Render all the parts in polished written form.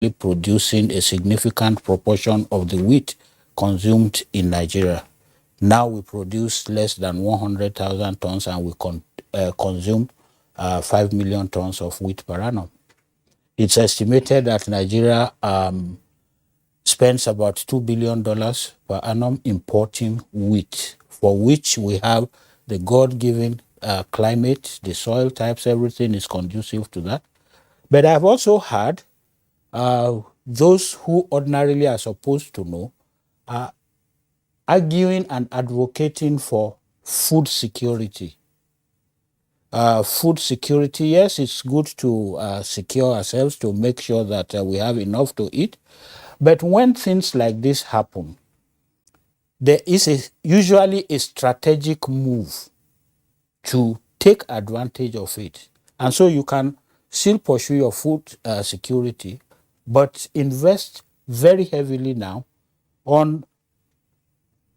producing a significant proportion of the wheat consumed in Nigeria. Now we produce less than 100,000 tons and we consume 5 million tons of wheat per annum. It's estimated that Nigeria spends about $2 billion per annum importing wheat, for which we have the God-given climate, the soil types, everything is conducive to that. But I've also heard those who ordinarily are supposed to know are arguing and advocating for food security. Food security, yes, it's good to secure ourselves, to make sure that we have enough to eat. But when things like this happen, there is usually a strategic move to take advantage of it. And so you can still pursue your food security, but invest very heavily now on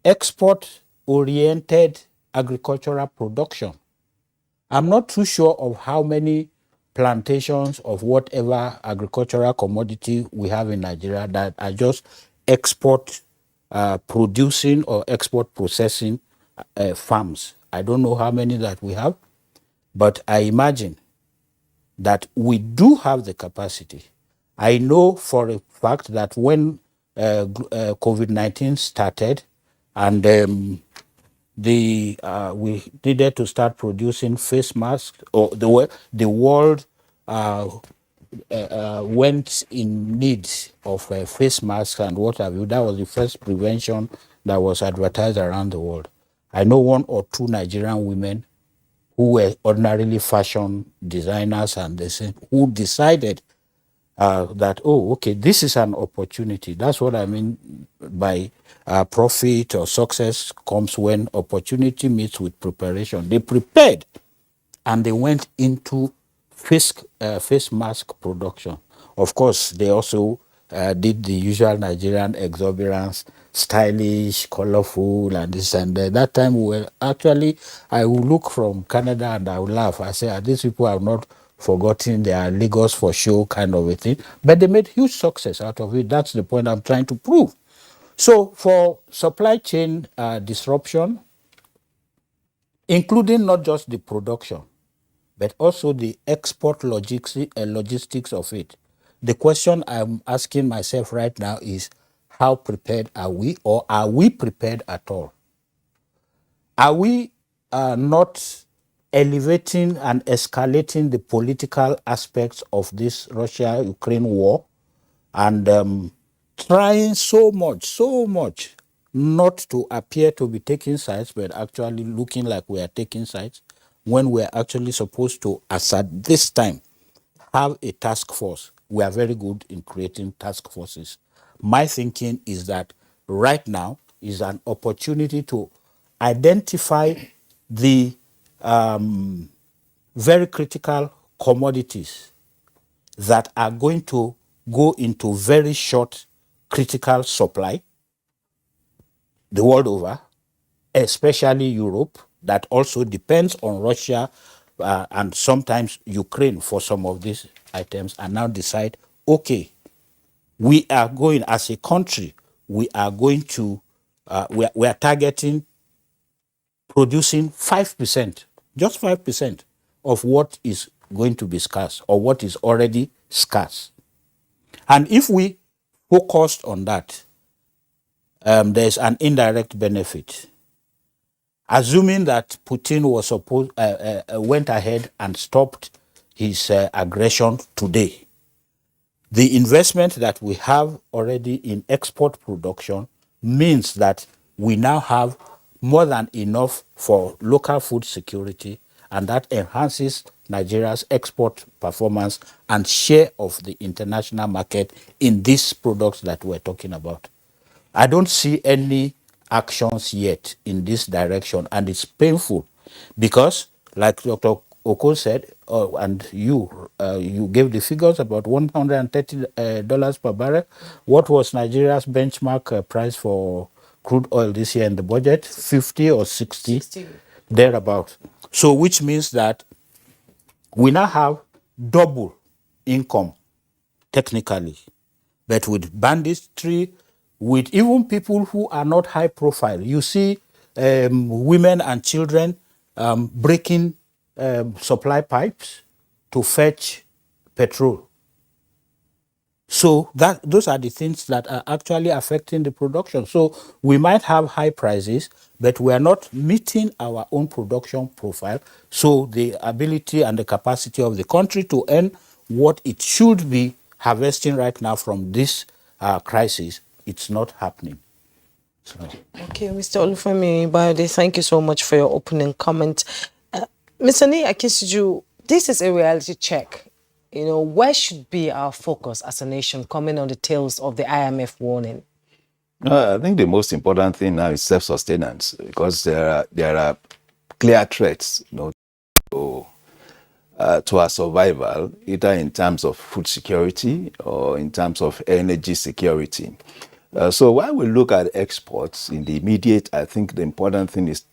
export-oriented agricultural production. I'm not too sure of how many plantations of whatever agricultural commodity we have in Nigeria that are just export producing or export processing farms. I don't know how many that we have, but I imagine that we do have the capacity. I know for a fact that when COVID-19 started and we needed to start producing face masks, or the world went in need of face masks and what have you. That was the first prevention that was advertised around the world. I know one or two Nigerian women who were ordinarily fashion designers and who decided that, oh, okay, this is an opportunity. That's what I mean by profit or success comes when opportunity meets with preparation. They prepared and they went into face mask production. Of course, they also did the usual Nigerian exuberance, stylish, colorful, and this and that. That time, I would look from Canada and I would laugh. I say, these people have not forgotten their Lagos for show kind of a thing, but they made huge success out of it. That's the point I'm trying to prove. So for supply chain disruption, including not just the production, but also the export logistics of it. The question I'm asking myself right now is, how prepared are we, or are we prepared at all? Are we not elevating and escalating the political aspects of this Russia-Ukraine war and trying so much not to appear to be taking sides, but actually looking like we are taking sides, when we're actually supposed to, as at this time, have a task force? We are very good in creating task forces. My thinking is that right now is an opportunity to identify the very critical commodities that are going to go into very short critical supply the world over, especially Europe, that also depends on Russia and sometimes Ukraine for some of these items, and now decide, okay, we are going as a country, we are going to, we are targeting producing 5%, just 5% of what is going to be scarce or what is already scarce. And if we focused on that, there's an indirect benefit. Assuming that Putin was went ahead and stopped his aggression today, the investment that we have already in export production means that we now have more than enough for local food security, and that enhances Nigeria's export performance and share of the international market in these products that we're talking about. I don't see any actions yet in this direction, and it's painful because, like Dr. Oko said, and you gave the figures about $130 per barrel. What was Nigeria's benchmark price for crude oil this year in the budget? 50 or 60? 60. Thereabout. So which means that we now have double income, technically, but with banditry, with even people who are not high profile. You see women and children breaking supply pipes to fetch petrol. So those are the things that are actually affecting the production. So we might have high prices, but we are not meeting our own production profile. So the ability and the capacity of the country to earn what it should be harvesting right now from this crisis, it's not happening. So. Okay, Mr. Olufemi Bayode, thank you so much for your opening comment. Mr. Ni Akisiju, this is a reality check. You know, where should be our focus as a nation coming on the tails of the IMF warning? I think the most important thing now is self-sustenance, because there are clear threats, to our survival, either in terms of food security or in terms of energy security. So while we look at exports in the immediate, I think the important thing is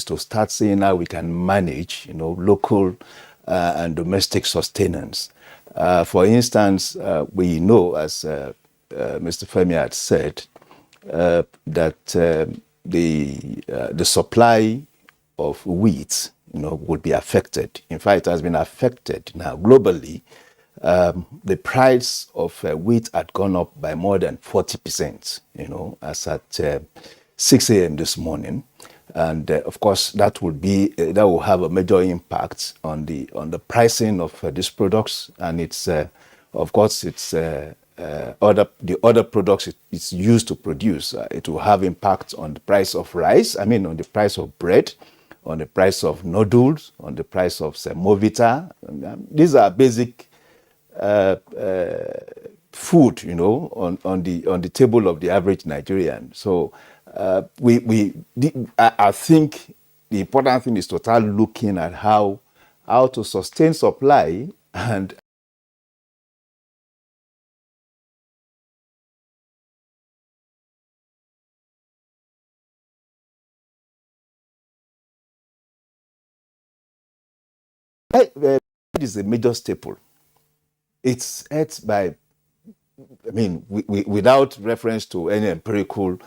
to start seeing how we can manage, local and domestic sustenance. For instance, we know, as Mr. Femi had said, that the supply of wheat, would be affected. In fact, it has been affected now globally. The price of wheat had gone up by more than 40%, as at 6 a.m. this morning. And of course, that will have a major impact on the pricing of these products, and of course it's the other products it's used to produce. It will have impact on the price of rice. On the price of bread, on the price of noodles, on the price of semovita. These are basic food, on the table of the average Nigerian. So I think the important thing is to start looking at how to sustain supply and bread is a major staple. It's ate by, without reference to any empirical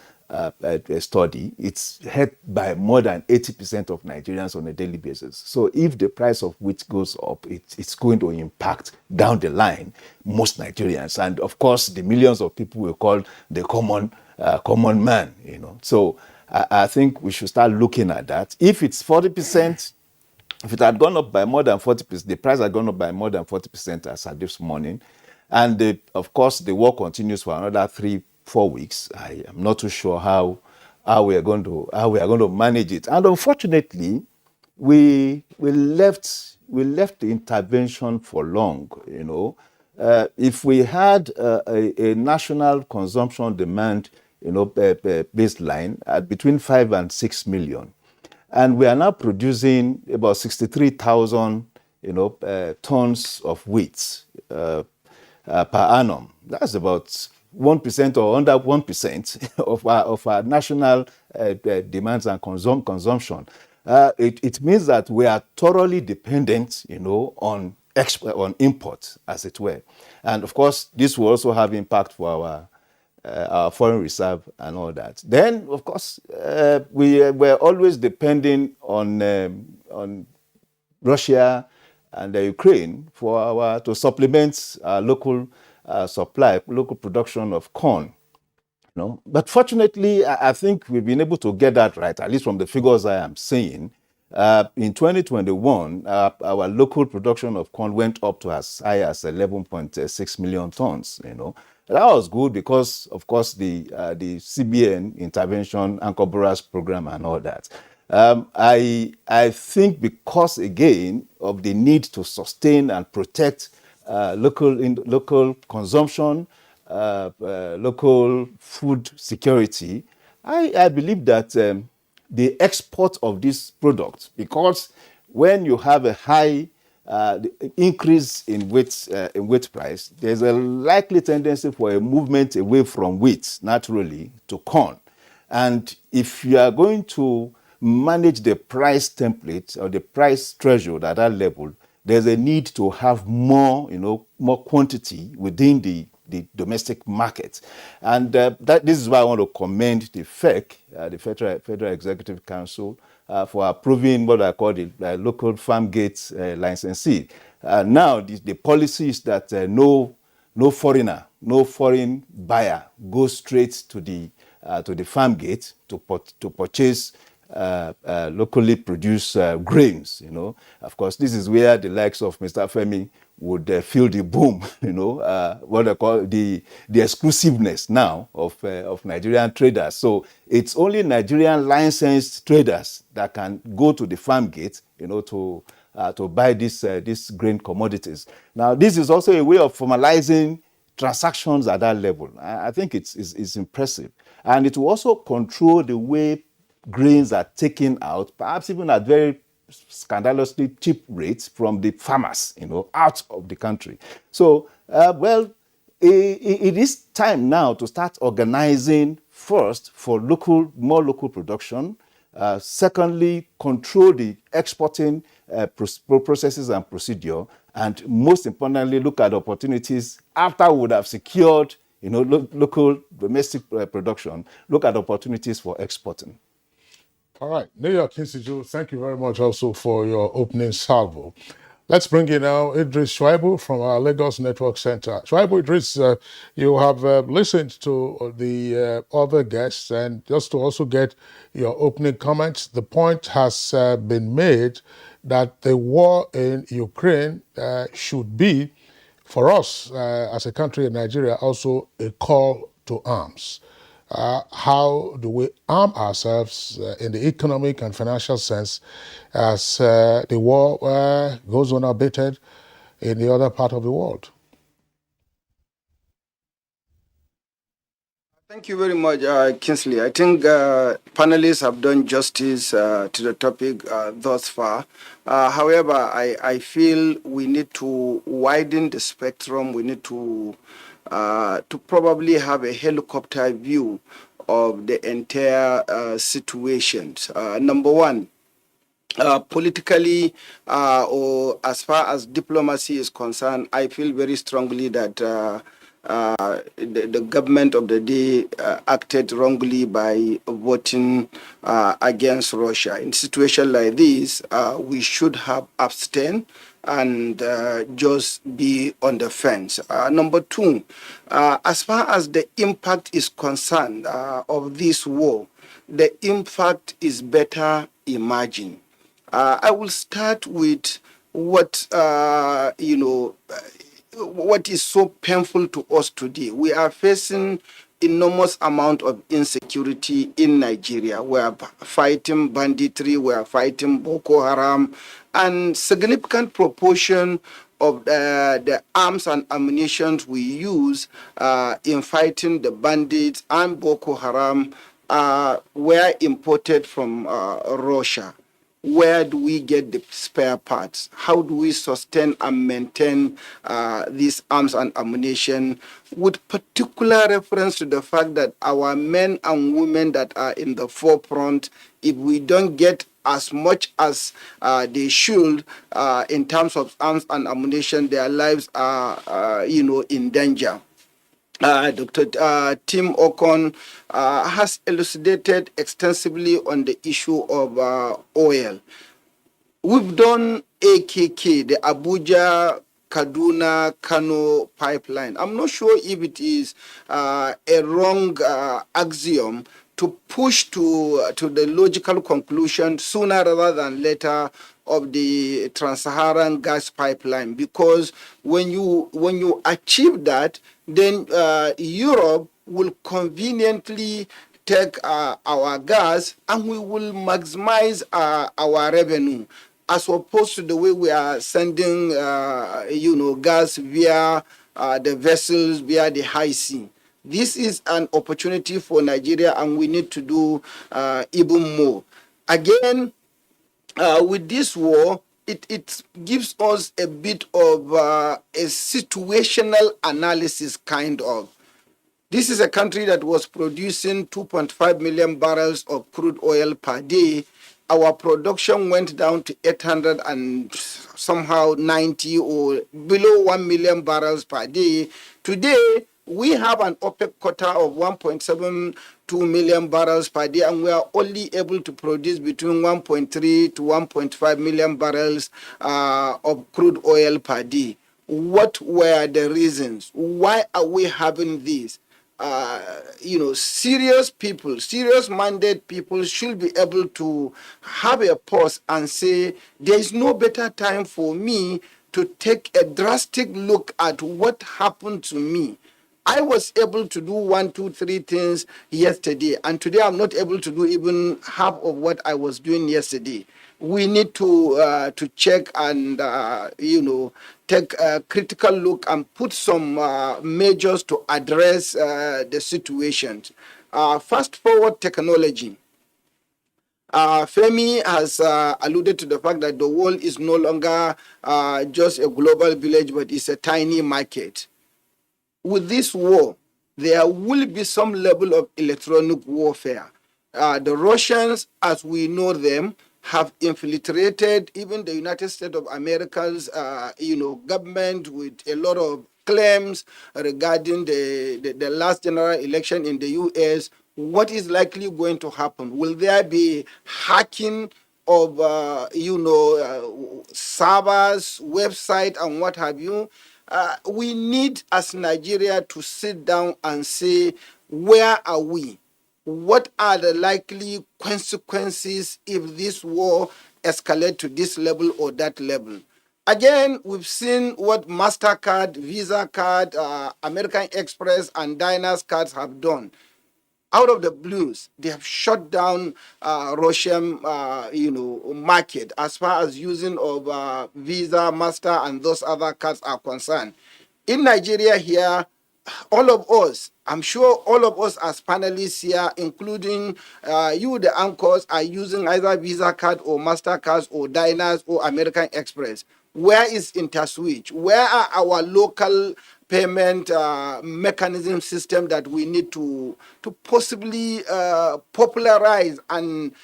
study, it's hit by more than 80% of Nigerians on a daily basis. So if the price of wheat goes up, it's going to impact down the line most Nigerians, and of course the millions of people we call the common man. So I think we should start looking at that. If it's 40%. If it had gone up by more than 40%, the price had gone up by more than 40% as at this morning, and of course the war continues for another 3-4 weeks, I am not too sure how we are going to manage it. And unfortunately, we left the intervention for long. If we had a national consumption demand, baseline at between 5 and 6 million. And we are now producing about 63,000, tons of wheat per annum. That's about 1% or under 1% of our national demands and consumption. It means that we are thoroughly dependent, on import, as it were. And of course, this will also have impact for our foreign reserve and all that. Then, of course, we were always depending on Russia and Ukraine to supplement our local supply, local production of corn. But fortunately, I think we've been able to get that right, at least from the figures I am seeing. In 2021, our local production of corn went up to as high as 11.6 million tons. That was good because, of course, the CBN intervention, Anchor Borers program, and all that. I think because, again, of the need to sustain and protect local consumption, local food security, I believe that the export of this product, because when you have a high increase in wheat price, there's a likely tendency for a movement away from wheat, naturally, to corn. And if you are going to manage the price template or the price threshold at that level, there's a need to have more quantity within the the domestic market. And this is why I want to commend the FEC, the Federal Executive Council, for approving what I call the local farm gate licensee. Now, the policy is that no foreigner, no foreign buyer goes straight to the farm gate to purchase locally produced grains. Of course, this is where the likes of Mr. Femi would feel the boom. What I call the exclusiveness now of Nigerian traders. So it's only Nigerian licensed traders that can go to the farm gate, to buy these grain commodities. Now, this is also a way of formalizing transactions at that level. I think it's impressive. And it will also control the way grains are taken out, perhaps even at very scandalously cheap rates from the farmers, out of the country. So, it is time now to start organizing first for more local production. Secondly, control the exporting processes and procedure, and most importantly, look at opportunities after we would have secured, local domestic production. Look at opportunities for exporting. All right, New York Institute, thank you very much also for your opening salvo. Let's bring in now Idris Shuaibu from our Lagos Network Center. Shuaibu, Idris, you have listened to the other guests, and just to also get your opening comments, the point has been made that the war in Ukraine should be, for us as a country in Nigeria, also a call to arms. How do we arm ourselves in the economic and financial sense as the war goes unabated in the other part of the world? Thank you very much, Kingsley. I think panelists have done justice to the topic thus far. However, I feel we need to widen the spectrum. We need to probably have a helicopter view of the entire situation. Number one, politically, or as far as diplomacy is concerned, I feel very strongly that the government of the day acted wrongly by voting against Russia. In a situation like this, we should have abstained and just be on the fence. Number two, as far as the impact is concerned of this war, the impact is better imagined. I will start with what what is so painful to us today. We are facing enormous amount of insecurity in Nigeria. We are fighting banditry, we are fighting Boko Haram, and significant proportion of the arms and ammunition we use in fighting the bandits and Boko Haram were imported from Russia. Where do we get the spare parts? How do we sustain and maintain these arms and ammunition, with particular reference to the fact that our men and women that are in the forefront, if we don't get as much as they should in terms of arms and ammunition, their lives are, in danger. Dr. Tim Okon has elucidated extensively on the issue of oil. We've done AKK, the Abuja Kaduna Kano pipeline. I'm not sure if it is a wrong axiom to push to the logical conclusion sooner rather than later of the Trans-Saharan gas pipeline, because when you achieve that, then Europe will conveniently take our gas and we will maximize our revenue, as opposed to the way we are sending gas via the vessels, via the high sea. This is an opportunity for Nigeria, and we need to do even more. Again, with this war, it gives us a bit of a situational analysis, kind of. This is a country that was producing 2.5 million barrels of crude oil per day. Our production went down to 800 and somehow 90 or below 1 million barrels per day. Today, We have an OPEC quota of 1.72 million barrels per day, and we are only able to produce between 1.3 to 1.5 million barrels of crude oil per day. What were the reasons? Why are we having this? Serious people, serious-minded people should be able to have a pause and say, there is no better time for me to take a drastic look at what happened to me. I was able to do 1, 2, 3 things yesterday, and today I'm not able to do even half of what I was doing yesterday. We need to check and take a critical look and put some measures to address the situation. Fast forward technology. Femi has alluded to the fact that the world is no longer just a global village, but it's a tiny market. With this war, there will be some level of electronic warfare. The Russians, as we know them, have infiltrated even the United States of America's, government with a lot of claims regarding the last general election in the U.S. What is likely going to happen? Will there be hacking of, servers, website, and what have you? We need, as Nigeria, to sit down and say, where are we? What are the likely consequences if this war escalates to this level or that level? Again, we've seen what MasterCard, Visa card, American Express, and Diners cards have done. Out of the blues, they have shut down Russian, market as far as using of Visa, Master, and those other cards are concerned. In Nigeria here, all of us, I'm sure all of us as panelists here, including you, the anchors, are using either Visa card or MasterCards or Diners or American Express. Where is InterSwitch? Where are our local payment mechanism system that we need to possibly popularize and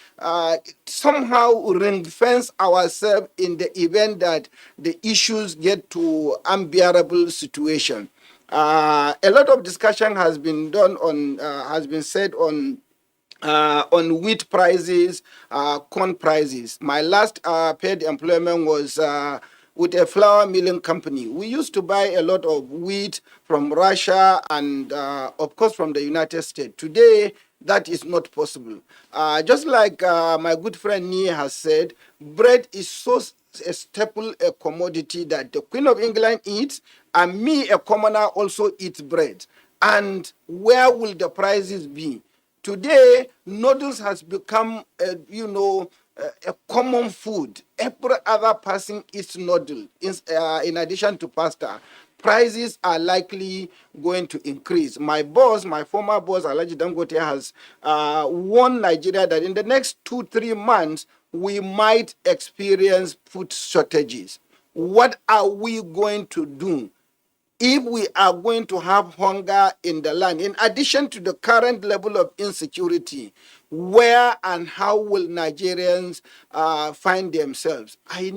somehow ring fence ourselves in the event that the issues get to unbearable situation? A lot of discussion has been done on, has been said on wheat prices, corn prices. My last paid employment was with a flour milling company. We used to buy a lot of wheat from Russia and, of course, from the United States. Today, that is not possible. Just like my good friend Nia has said, bread is so a staple, a commodity that the Queen of England eats, and me, a commoner, also eat bread. And where will the prices be? Today, noodles has become, a common food. Every other person eats noodle in addition to pasta. Prices are likely going to increase. My boss, my former boss, Alhaji Dangote, has warned Nigeria that in the next 2-3 months, we might experience food shortages. What are we going to do if we are going to have hunger in the land, in addition to the current level of insecurity? Where and how will Nigerians find themselves? I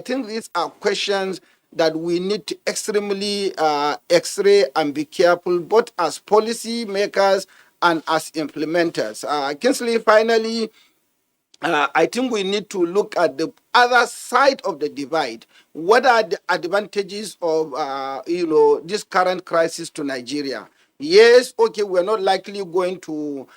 think these are questions that we need to extremely x-ray and be careful, both as policy makers and as implementers. Kinsley, finally, I think we need to look at the other side of the divide. What are the advantages of, this current crisis to Nigeria? Yes, okay, we're not likely going to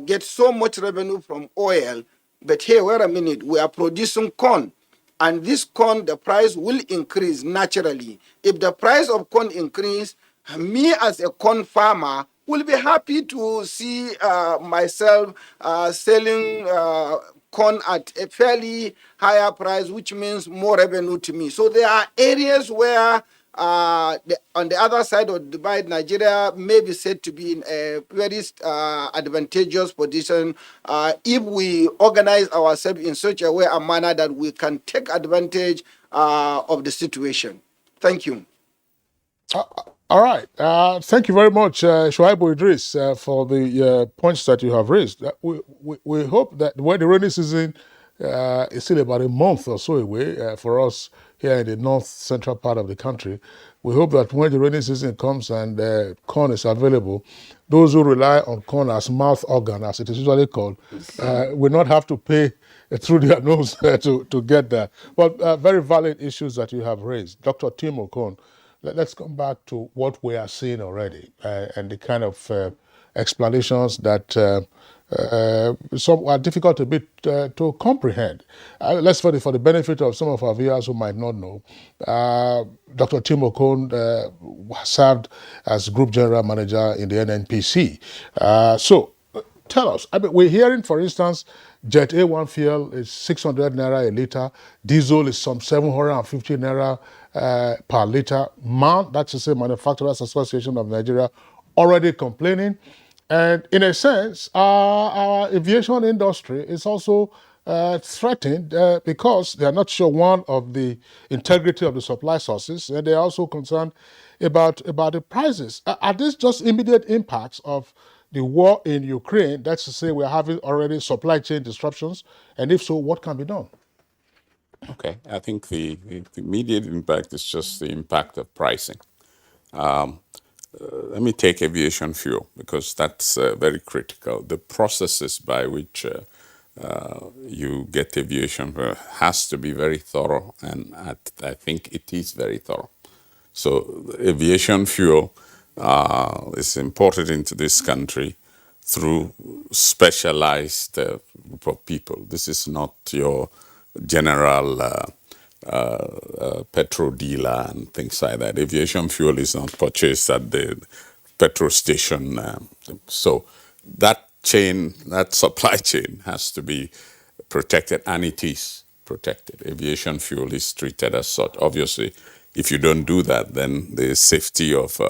get so much revenue from oil, but hey, wait a minute, we are producing corn. And this corn, the price will increase naturally. If the price of corn increase, me as a corn farmer will be happy to see myself selling corn at a fairly higher price, which means more revenue to me. So there are areas where on the other side of the divide, Nigeria may be said to be in a very advantageous position if we organize ourselves in such a way and manner that we can take advantage of the situation. Thank you. All right. Thank you very much, Shuaibu Idris, for the points that you have raised. We hope that when the rainy season is still about a month or so away for us here in the north central part of the country. We hope that when the rainy season comes and corn is available, those who rely on corn as mouth organ, as it is usually called, will not have to pay through their nose to get that. But very valid issues that you have raised. Dr. Tim Okon, let's come back to what we are seeing already and the kind of explanations that some are difficult a bit to comprehend. Let's for the benefit of some of our viewers who might not know, Dr. Tim Okon served as Group General Manager in the NNPC. Tell us, I mean, we're hearing, for instance, Jet A1 fuel is 600 naira a liter, diesel is some 750 naira per liter. MAN, that's to say Manufacturers Association of Nigeria, already complaining. And in a sense, our aviation industry is also threatened because they are not sure, one, of the integrity of the supply sources, and they are also concerned about the prices. Are these just immediate impacts of the war in Ukraine? That's to say, we're having already supply chain disruptions, and if so, what can be done? Okay, I think the immediate impact is just the impact of pricing. Let me take aviation fuel because that's very critical. The processes by which you get aviation fuel has to be very thorough, and I think it is very thorough. So aviation fuel is imported into this country through specialized group of people. This is not your general petrol dealer and things like that. Aviation fuel is not purchased at the petrol station. So that chain, that supply chain has to be protected, and it is protected. Aviation fuel is treated as such. Obviously, if you don't do that, then the safety of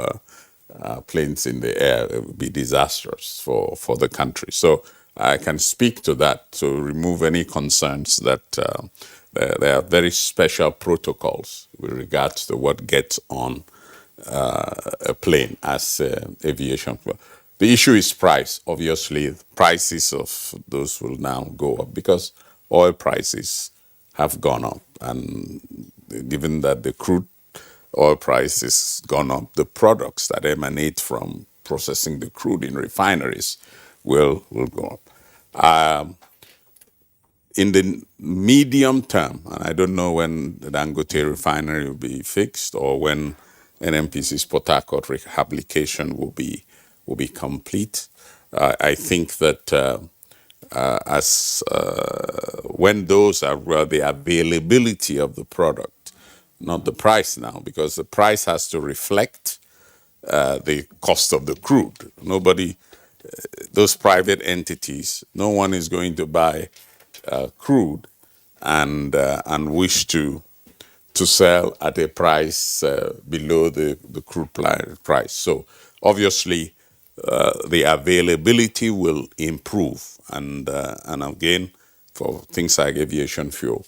planes in the air will be disastrous for the country. So I can speak to that to remove any concerns that there are very special protocols with regards to what gets on a plane as aviation fuel. The issue is price. Obviously, prices of those will now go up because oil prices have gone up. And given that the crude oil price has gone up, the products that emanate from processing the crude in refineries will go up. In the medium term, and I don't know when the Dangote refinery will be fixed or when NNPC's Port Harcourt rehabilitation will be complete. I think that when those are the availability of the product, not the price now, because the price has to reflect the cost of the crude. Nobody, those private entities, no one is going to buy crude and wish to sell at a price below the crude price. So obviously the availability will improve, and again for things like aviation fuel.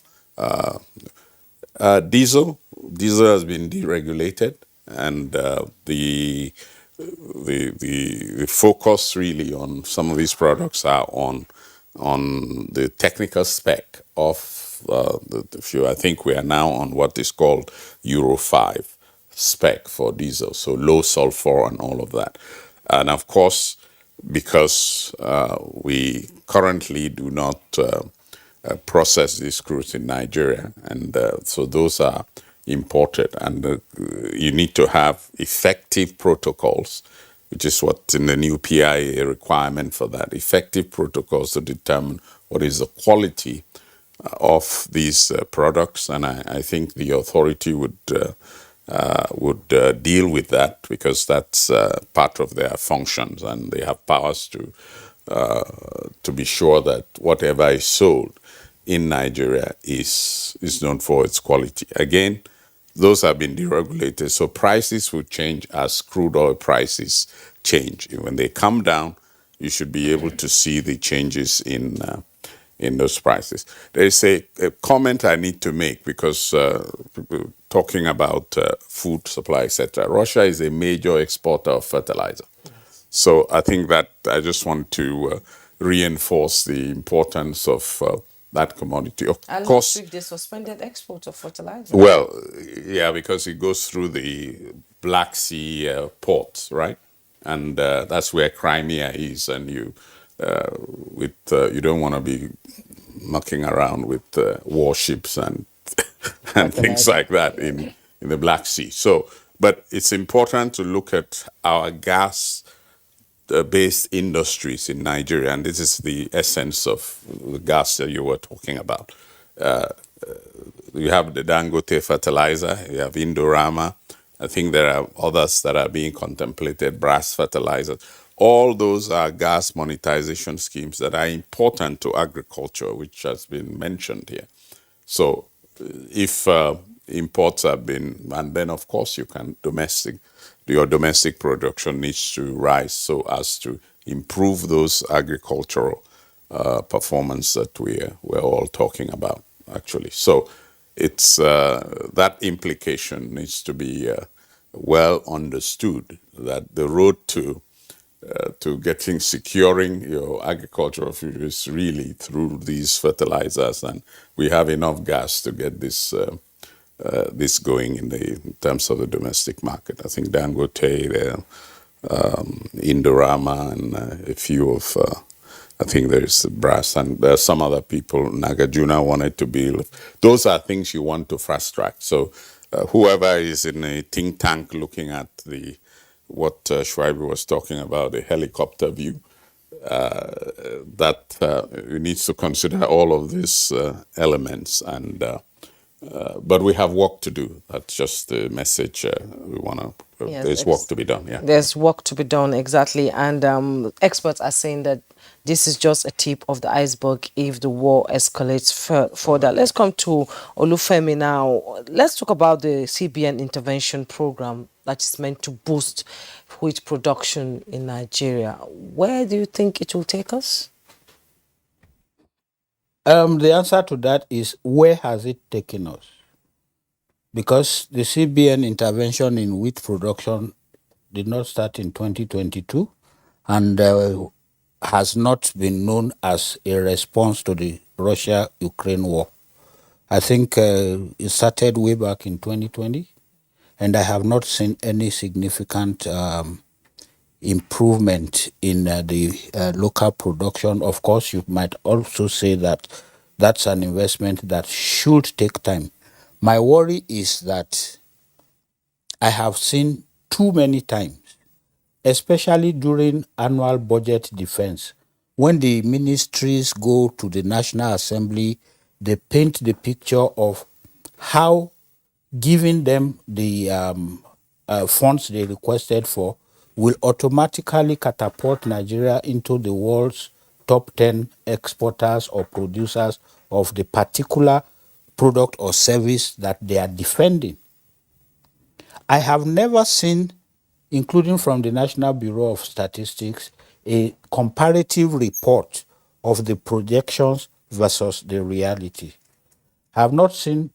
Diesel has been deregulated, and the focus really on some of these products are on the technical spec of the fuel. I think we are now on what is called Euro 5 spec for diesel, so low sulfur and all of that. And of course, because we currently do not process these crudes in Nigeria, and so those are imported, and you need to have effective protocols, which is what's in the new PIA requirement for that, effective protocols to determine what is the quality of these products. And I think the authority would deal with that, because that's part of their functions, and they have powers to be sure that whatever is sold in Nigeria is known for its quality. Again, those have been deregulated, so prices will change as crude oil prices change. When they come down, you should be able to see the changes in those prices. There is a comment I need to make, because people talking about food supply, etc. Russia is a major exporter of fertilizer. So I think that I just want to reinforce the importance of that commodity. Of And last course, week they suspended export of fertilizer. well, yeah, because it goes through the Black Sea ports, right? And that's where Crimea is, and you don't want to be mucking around with warships and and things Fertilizer. like that in the Black Sea. So, but it's important to look at our gas based industries in Nigeria, and this is the essence of the gas that you were talking about. You have the Dangote fertilizer, you have Indorama. I think there are others that are being contemplated, brass fertilizers. All those are gas monetization schemes that are important to agriculture, which has been mentioned here. So if imports have been, and then of course your domestic production needs to rise so as to improve those agricultural performance that we're all talking about, actually. So it's that implication needs to be well understood, that the road to securing your agricultural future is really through these fertilizers, and we have enough gas to get this going in terms of the domestic market. I think Dangote, Indorama, and a few of I think there's Brass, and there's some other people. Nagarjuna wanted to build. Those are things you want to fast track. So whoever is in a think tank looking at what Schweiber was talking about, the helicopter view, that needs to consider all of these elements. And but we have work to do. That's just the message we want to. Yes, There's work to be done. Yeah. there's work to be done, exactly. And experts are saying that this is just a tip of the iceberg if the war escalates further. Let's come to Olufemi now. Let's talk about the CBN intervention program that is meant to boost wheat production in Nigeria. Where do you think it will take us? The answer to that is, where has it taken us? Because the CBN intervention in wheat production did not start in 2022 and has not been known as a response to the Russia-Ukraine war. I think it started way back in 2020, and I have not seen any significant improvement in the local production. Of course, you might also say that that's an investment that should take time. My worry is that I have seen too many times, especially during annual budget defense, when the ministries go to the National Assembly, they paint the picture of how giving them the funds they requested for will automatically catapult Nigeria into the world's top 10 exporters or producers of the particular product or service that they are defending. I have never seen, including from the National Bureau of Statistics, a comparative report of the projections versus the reality. I have not seen.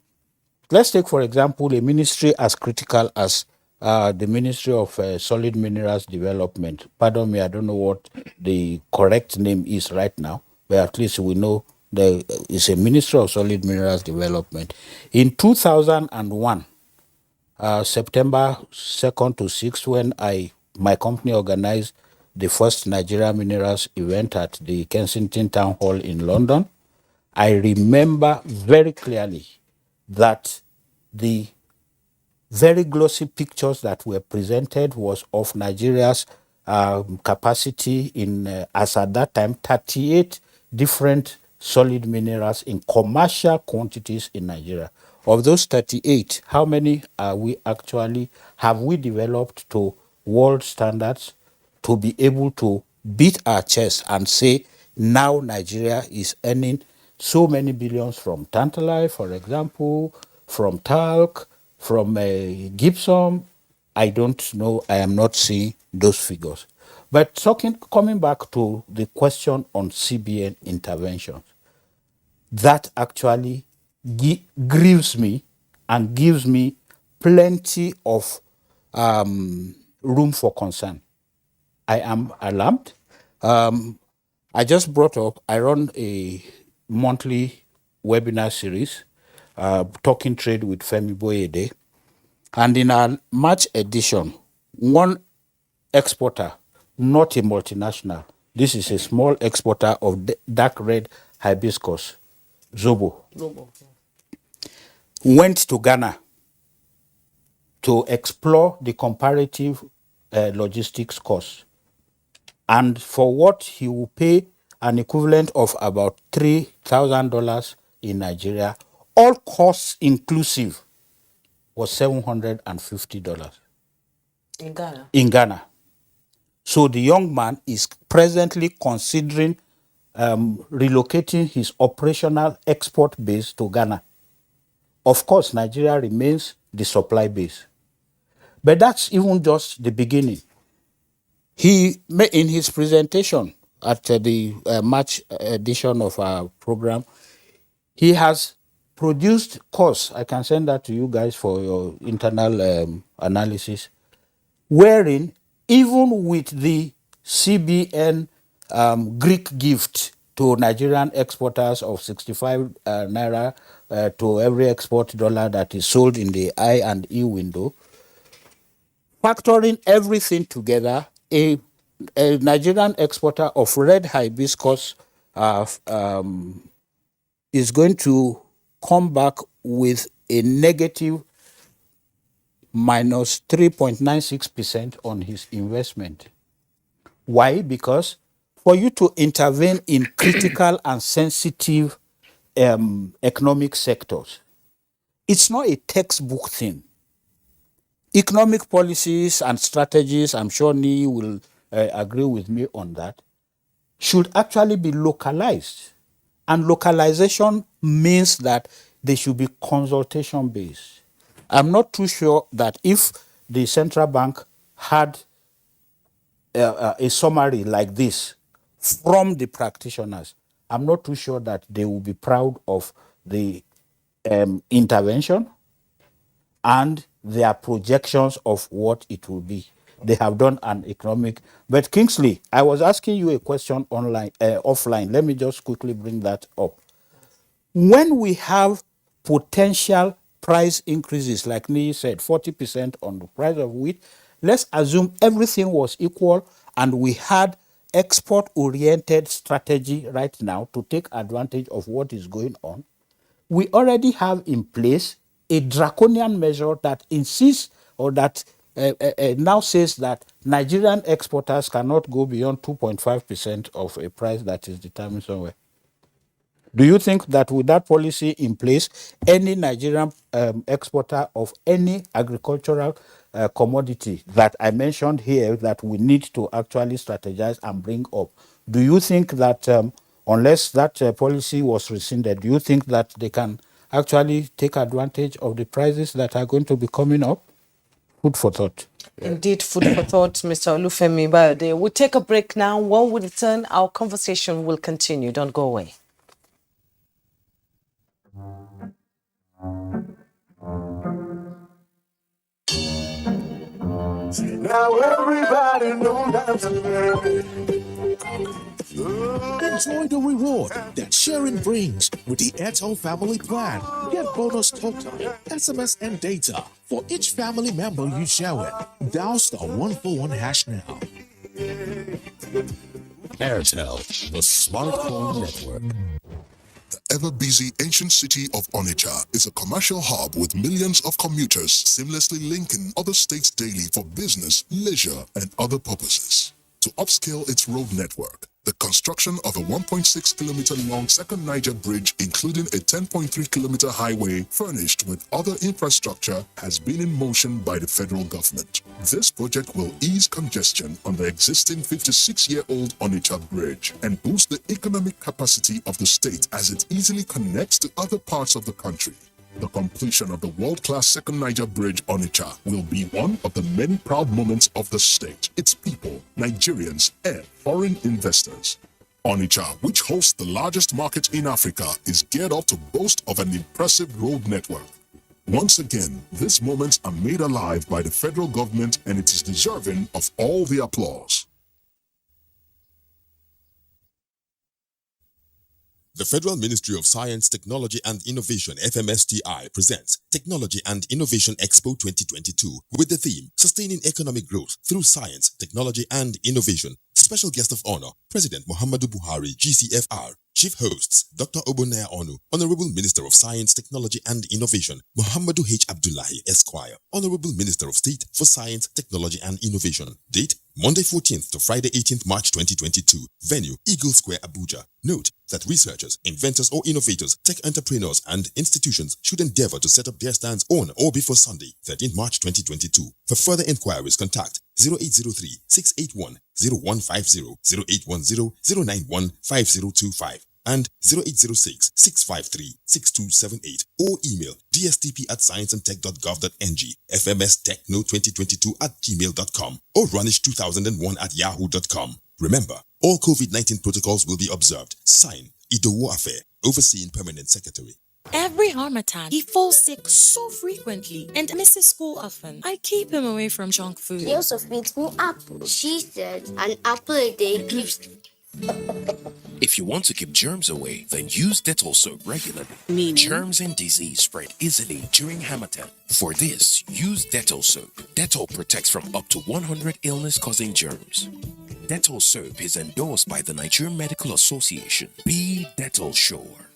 Let's take, for example, a ministry as critical as the Ministry of Solid Minerals Development. Pardon me, I don't know what the correct name is right now, but at least we know there is a Ministry of Solid Minerals Development. In 2001, September 2nd to 6th, when my company organized the first Nigeria Minerals event at the Kensington Town Hall in London, I remember very clearly that the very glossy pictures that were presented was of Nigeria's capacity in, as at that time, 38 different solid minerals in commercial quantities in Nigeria. Of those 38, how many have we developed to world standards to be able to beat our chest and say, now Nigeria is earning so many billions from tantalite, for example, from talc, from gypsum? I don't know. I am not seeing those figures. But coming back to the question on CBN interventions, that actually grieves me and gives me plenty of room for concern. I am alarmed. I just brought up, I run a monthly webinar series, Talking Trade with Femi Boyede. And in our March edition, one exporter, not a multinational, this is a small exporter of dark red hibiscus, Zobo, went to Ghana to explore the comparative logistics costs. And for what he will pay an equivalent of about $3,000 in Nigeria, all costs inclusive, was $750 In Ghana. in Ghana. So the young man is presently considering relocating his operational export base to Ghana. Of course, Nigeria remains the supply base. But that's even just the beginning. He, in his presentation at the March edition of our program, he has produced course. I can send that to you guys for your internal analysis, wherein even with the CBN Greek gift to Nigerian exporters of 65 naira to every export dollar that is sold in the I and E window, factoring everything together, a Nigerian exporter of red hibiscus is going to come back with a negative minus 3.96% on his investment. Why? Because for you to intervene in critical and sensitive economic sectors, it's not a textbook thing. Economic policies and strategies, I'm sure Ni will agree with me on that, should actually be localized. And localization means that they should be consultation based. I'm not too sure that if the central bank had a summary like this from the practitioners, I'm not too sure that they will be proud of the intervention and their projections of what it will be. They have done an economic. But Kingsley, I was asking you a question online, offline. Let me just quickly bring that up. When we have potential price increases, like Nii said, 40% on the price of wheat, let's assume everything was equal and we had export-oriented strategy right now to take advantage of what is going on. We already have in place a draconian measure that insists or that now says that Nigerian exporters cannot go beyond 2.5% of a price that is determined somewhere. Do you think that with that policy in place, any Nigerian exporter of any agricultural commodity that I mentioned here that we need to actually strategize and bring up, do you think that unless that policy was rescinded, do you think that they can actually take advantage of the prices that are going to be coming up? Food for thought. Indeed, food for thought, Mr. Olufemi Bayode. We'll take a break now. When we return, our conversation will continue. Don't go away. Now everybody knows that's a Enjoy the reward that sharing brings with the Airtel Family Plan. Get bonus talk time, SMS, and data for each family member you share with. Dial *141# now. Airtel, the smartphone network. The ever-busy ancient city of Onitsha is a commercial hub with millions of commuters seamlessly linking other states daily for business, leisure, and other purposes. To upscale its road network, the construction of a 1.6-kilometer-long second Niger bridge, including a 10.3-kilometer highway furnished with other infrastructure, has been in motion by the federal government. This project will ease congestion on the existing 56-year-old Onitsha bridge and boost the economic capacity of the state as it easily connects to other parts of the country. The completion of the world-class second Niger Bridge Onitsha will be one of the many proud moments of the state, its people, Nigerians, and foreign investors. Onitsha, which hosts the largest market in Africa, is geared up to boast of an impressive road network. Once again, these moments are made alive by the federal government, and it is deserving of all the applause. The Federal Ministry of Science, Technology and Innovation FMSTI presents Technology and Innovation Expo 2022 with the theme Sustaining Economic Growth Through Science, Technology and Innovation. Special guest of honor, President Muhammadu Buhari, GCFR. Chief hosts, Dr. Obonaya Onu, Honorable Minister of Science, Technology and Innovation, Muhammadu H. Abdullahi, Esquire, Honorable Minister of State for Science, Technology and Innovation. Date, Monday 14th to Friday 18th March 2022. Venue, Eagle Square, Abuja. Note that researchers, inventors or innovators, tech entrepreneurs and institutions should endeavor to set up their stands on or before Sunday, 13th March 2022. For further inquiries, contact 0803-681-0150, 0810-091-5025 and 0806-653-6278 or email dstp@scienceandtech.gov.ng, fmstechno2022@gmail.com or runish2001@yahoo.com. Remember, all COVID-19 protocols will be observed. Sign, Idowu Afe, Overseeing Permanent Secretary. Every harmattan, he falls sick so frequently and misses school often. I keep him away from junk food. She also feeds me apple. She said an apple a day keeps... If you want to keep germs away, then use Dettol soap regularly. Meaning? Germs and disease spread easily during harmattan. For this, use Dettol soap. Dettol protects from up to 100 illness-causing germs. Dettol soap is endorsed by the Nigerian Medical Association. Be Dettol sure.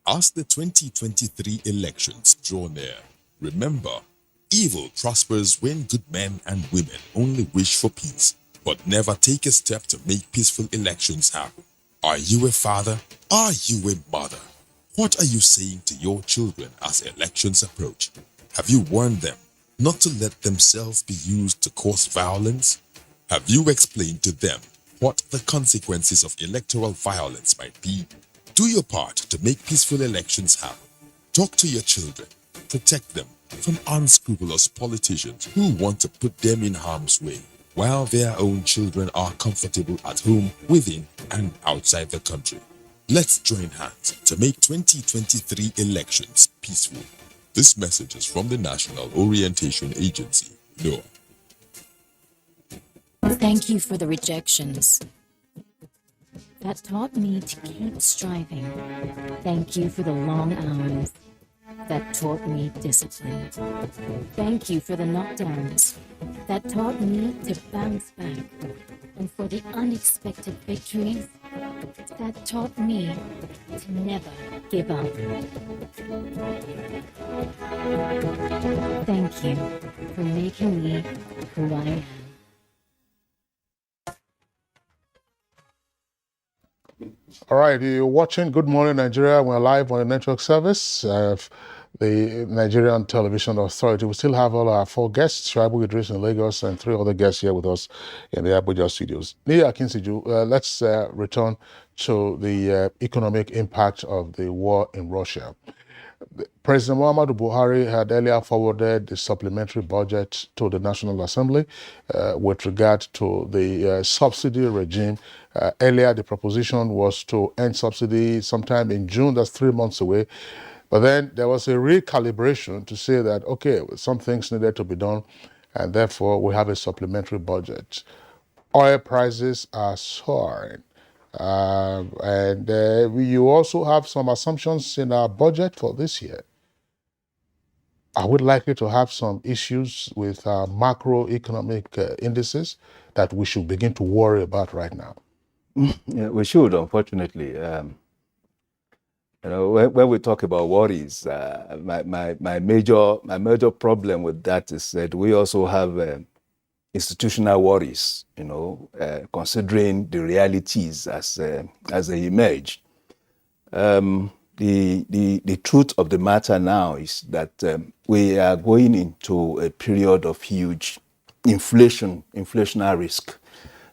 As the 2023 elections draw near, remember, evil prospers when good men and women only wish for peace, but never take a step to make peaceful elections happen. Are you a father? Are you a mother? What are you saying to your children as elections approach? Have you warned them not to let themselves be used to cause violence? Have you explained to them what the consequences of electoral violence might be? Do your part to make peaceful elections happen. Talk to your children. Protect them from unscrupulous politicians who want to put them in harm's way, while their own children are comfortable at home, within and outside the country. Let's join hands to make 2023 elections peaceful. This message is from the National Orientation Agency, NOAA. Thank you for the rejections that taught me to keep striving. Thank you for the long hours that taught me discipline. Thank you for the knockdowns that taught me to bounce back, and for the unexpected victories that taught me to never give up. Thank you for making me who I am. All right, you're watching Good Morning Nigeria. We're live on the network service of the Nigerian Television Authority. We still have all our 4 guests, Shuaibu Idris in Lagos, and 3 other guests here with us in the Abuja studios. Nia Akinsiju, let's return to the economic impact of the war in Russia. President Muhammadu Buhari had earlier forwarded the supplementary budget to the National Assembly with regard to the subsidy regime. Earlier, the proposition was to end subsidy sometime in June. That's 3 months away. But then there was a recalibration to say that, okay, some things needed to be done, and therefore we have a supplementary budget. Oil prices are soaring. And you also have some assumptions in our budget for this year. Are we likely to have some issues with macroeconomic indices that we should begin to worry about right now? Yeah, we should, unfortunately. When we talk about worries, my major problem with that is that we also have institutional worries, considering the realities as they emerge. The truth of the matter now is that we are going into a period of huge inflationary risk,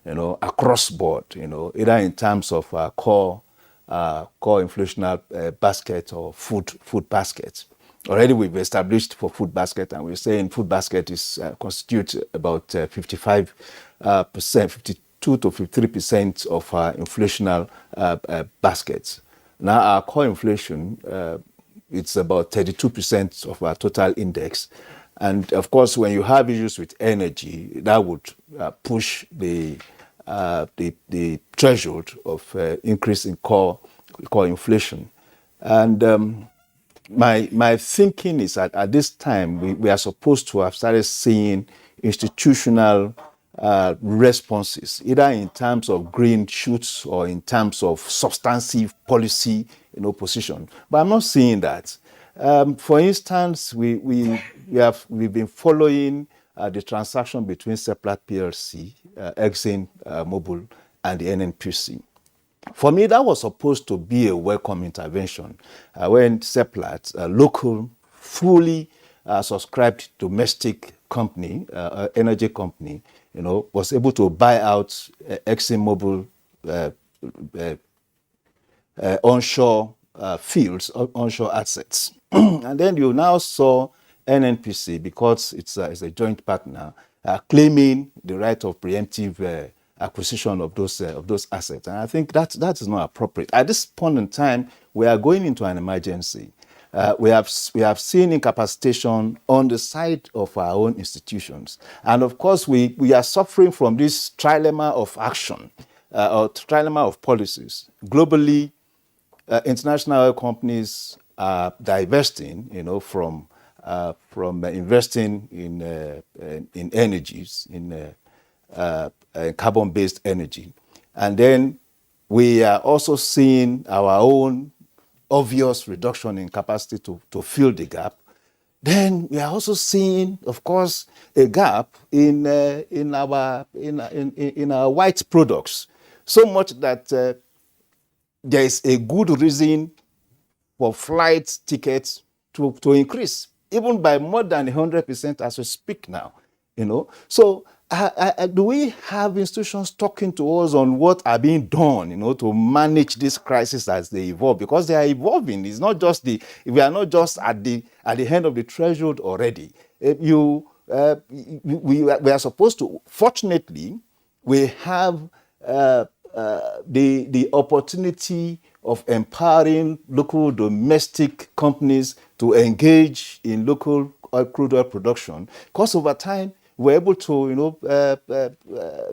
across board, either in terms of core inflationary basket or food basket. Already we've established for food basket, and we're saying food basket is constitutes about 55%, 52 to 53% of our inflationary baskets. Now our core inflation, it's about 32% of our total index. And of course, when you have issues with energy, that would push the the threshold of increase in core inflation. And my thinking is that at this time, we are supposed to have started seeing institutional responses, either in terms of green shoots or in terms of substantive policy, position. But I'm not seeing that. For instance, we've been following the transaction between Seplat PLC, Exxon Mobil, and the NNPC. For me, that was supposed to be a welcome intervention when Seplat, a local, fully subscribed domestic company, energy company, was able to buy out ExxonMobil onshore fields, onshore assets. And then you now saw NNPC, because it's a joint partner, claiming the right of preemptive acquisition of those assets. And I think that is not appropriate. At this point in time, we are going into an emergency. We have seen incapacitation on the side of our own institutions. And of course, we are suffering from this trilemma of action, or trilemma of policies. Globally, international oil companies are divesting, from investing in energies, in carbon-based energy. And then we are also seeing our own obvious reduction in capacity to fill the gap. Then we are also seeing, of course, a gap in our white products, so much that there is a good reason for flight tickets to increase, even by more than 100% as we speak now. So do we have institutions talking to us on what are being done, to manage this crisis as they evolve? Because they are evolving. It's not just we are not just at the end of the threshold already. We are supposed to. Fortunately, we have the opportunity of empowering local domestic companies to engage in local crude oil production, because over time we're able to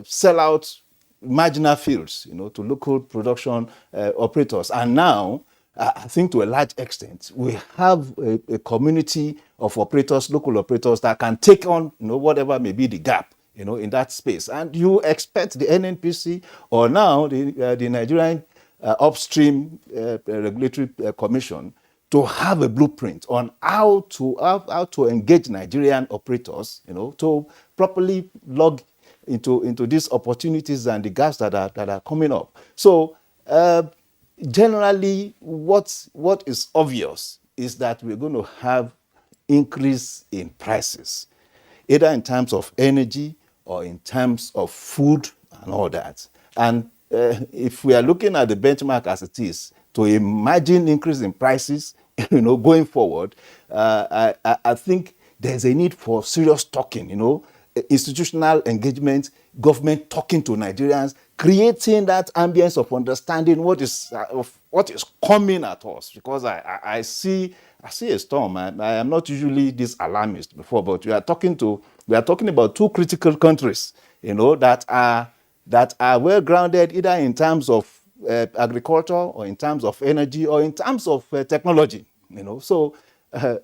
sell out marginal fields to local production operators. And now I think to a large extent we have a community of operators, local operators, that can take on whatever may be the gap in that space. And you expect the NNPC or now the Nigerian Upstream Regulatory Commission to have a blueprint on how to engage Nigerian operators, to properly log into these opportunities and the gaps that are coming up. So generally, what is obvious is that we're going to have increase in prices, either in terms of energy or in terms of food and all that. And if we are looking at the benchmark as it is, to imagine increase in prices, going forward, I think there's a need for serious talking, institutional engagement, government talking to Nigerians, creating that ambience of understanding what is coming at us. Because I see a storm. I am not usually this alarmist before, but we are talking about two critical countries, that are well grounded, either in terms of agriculture or in terms of energy or in terms of technology. So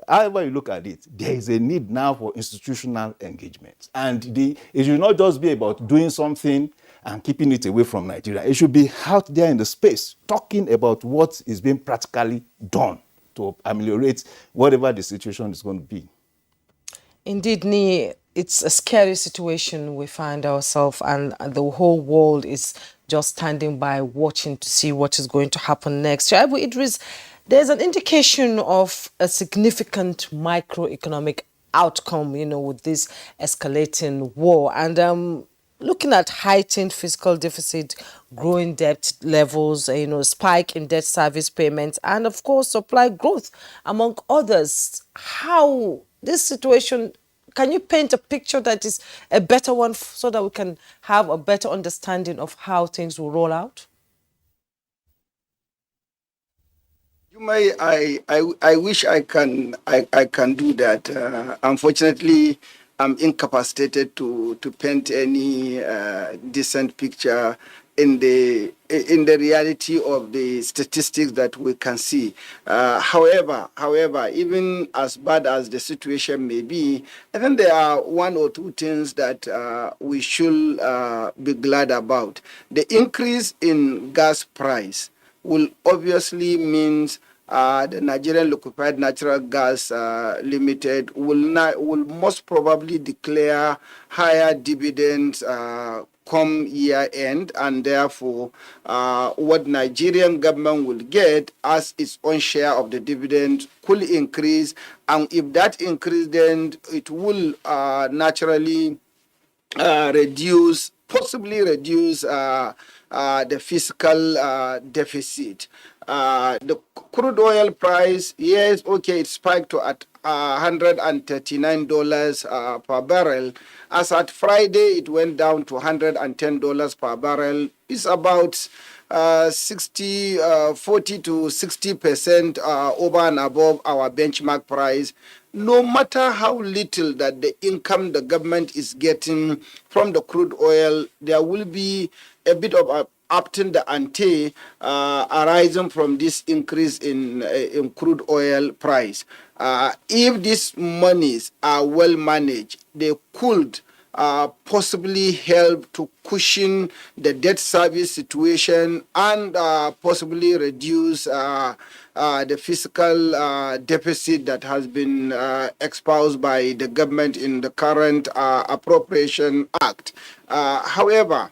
however you look at it, there is a need now for institutional engagement. And it should not just be about doing something and keeping it away from Nigeria. It should be out there in the space, talking about what is being practically done to ameliorate whatever the situation is going to be. Indeed, Ni, it's a scary situation we find ourselves, and the whole world is just standing by watching to see what is going to happen next. Shaibu Idris, there's an indication of a significant microeconomic outcome, with this escalating war. And looking at heightened fiscal deficit, growing debt levels, spike in debt service payments, and of course, supply growth, among others. How this situation, can you paint a picture that is a better one so that we can have a better understanding of how things will roll out? You may. I wish I can do that. Unfortunately, I'm incapacitated to paint any decent picture in the reality of the statistics that we can see. However, even as bad as the situation may be, I think there are one or two things that we should be glad about. The increase in gas price will obviously means the Nigerian Liquefied Natural Gas Limited will most probably declare higher dividends come year end, and therefore what Nigerian government will get as its own share of the dividend could increase, and if that increase, then it will naturally possibly reduce the fiscal deficit. The crude oil price, yes, okay, it spiked to at $139 per barrel. As at Friday, it went down to $110 per barrel. It's about 40 to 60% over and above our benchmark price. No matter how little that the income the government is getting from the crude oil, there will be a bit of upping the ante arising from this increase in crude oil price. If these monies are well managed, they could possibly help to cushion the debt service situation and possibly reduce the fiscal deficit that has been exposed by the government in the current Appropriation Act. However,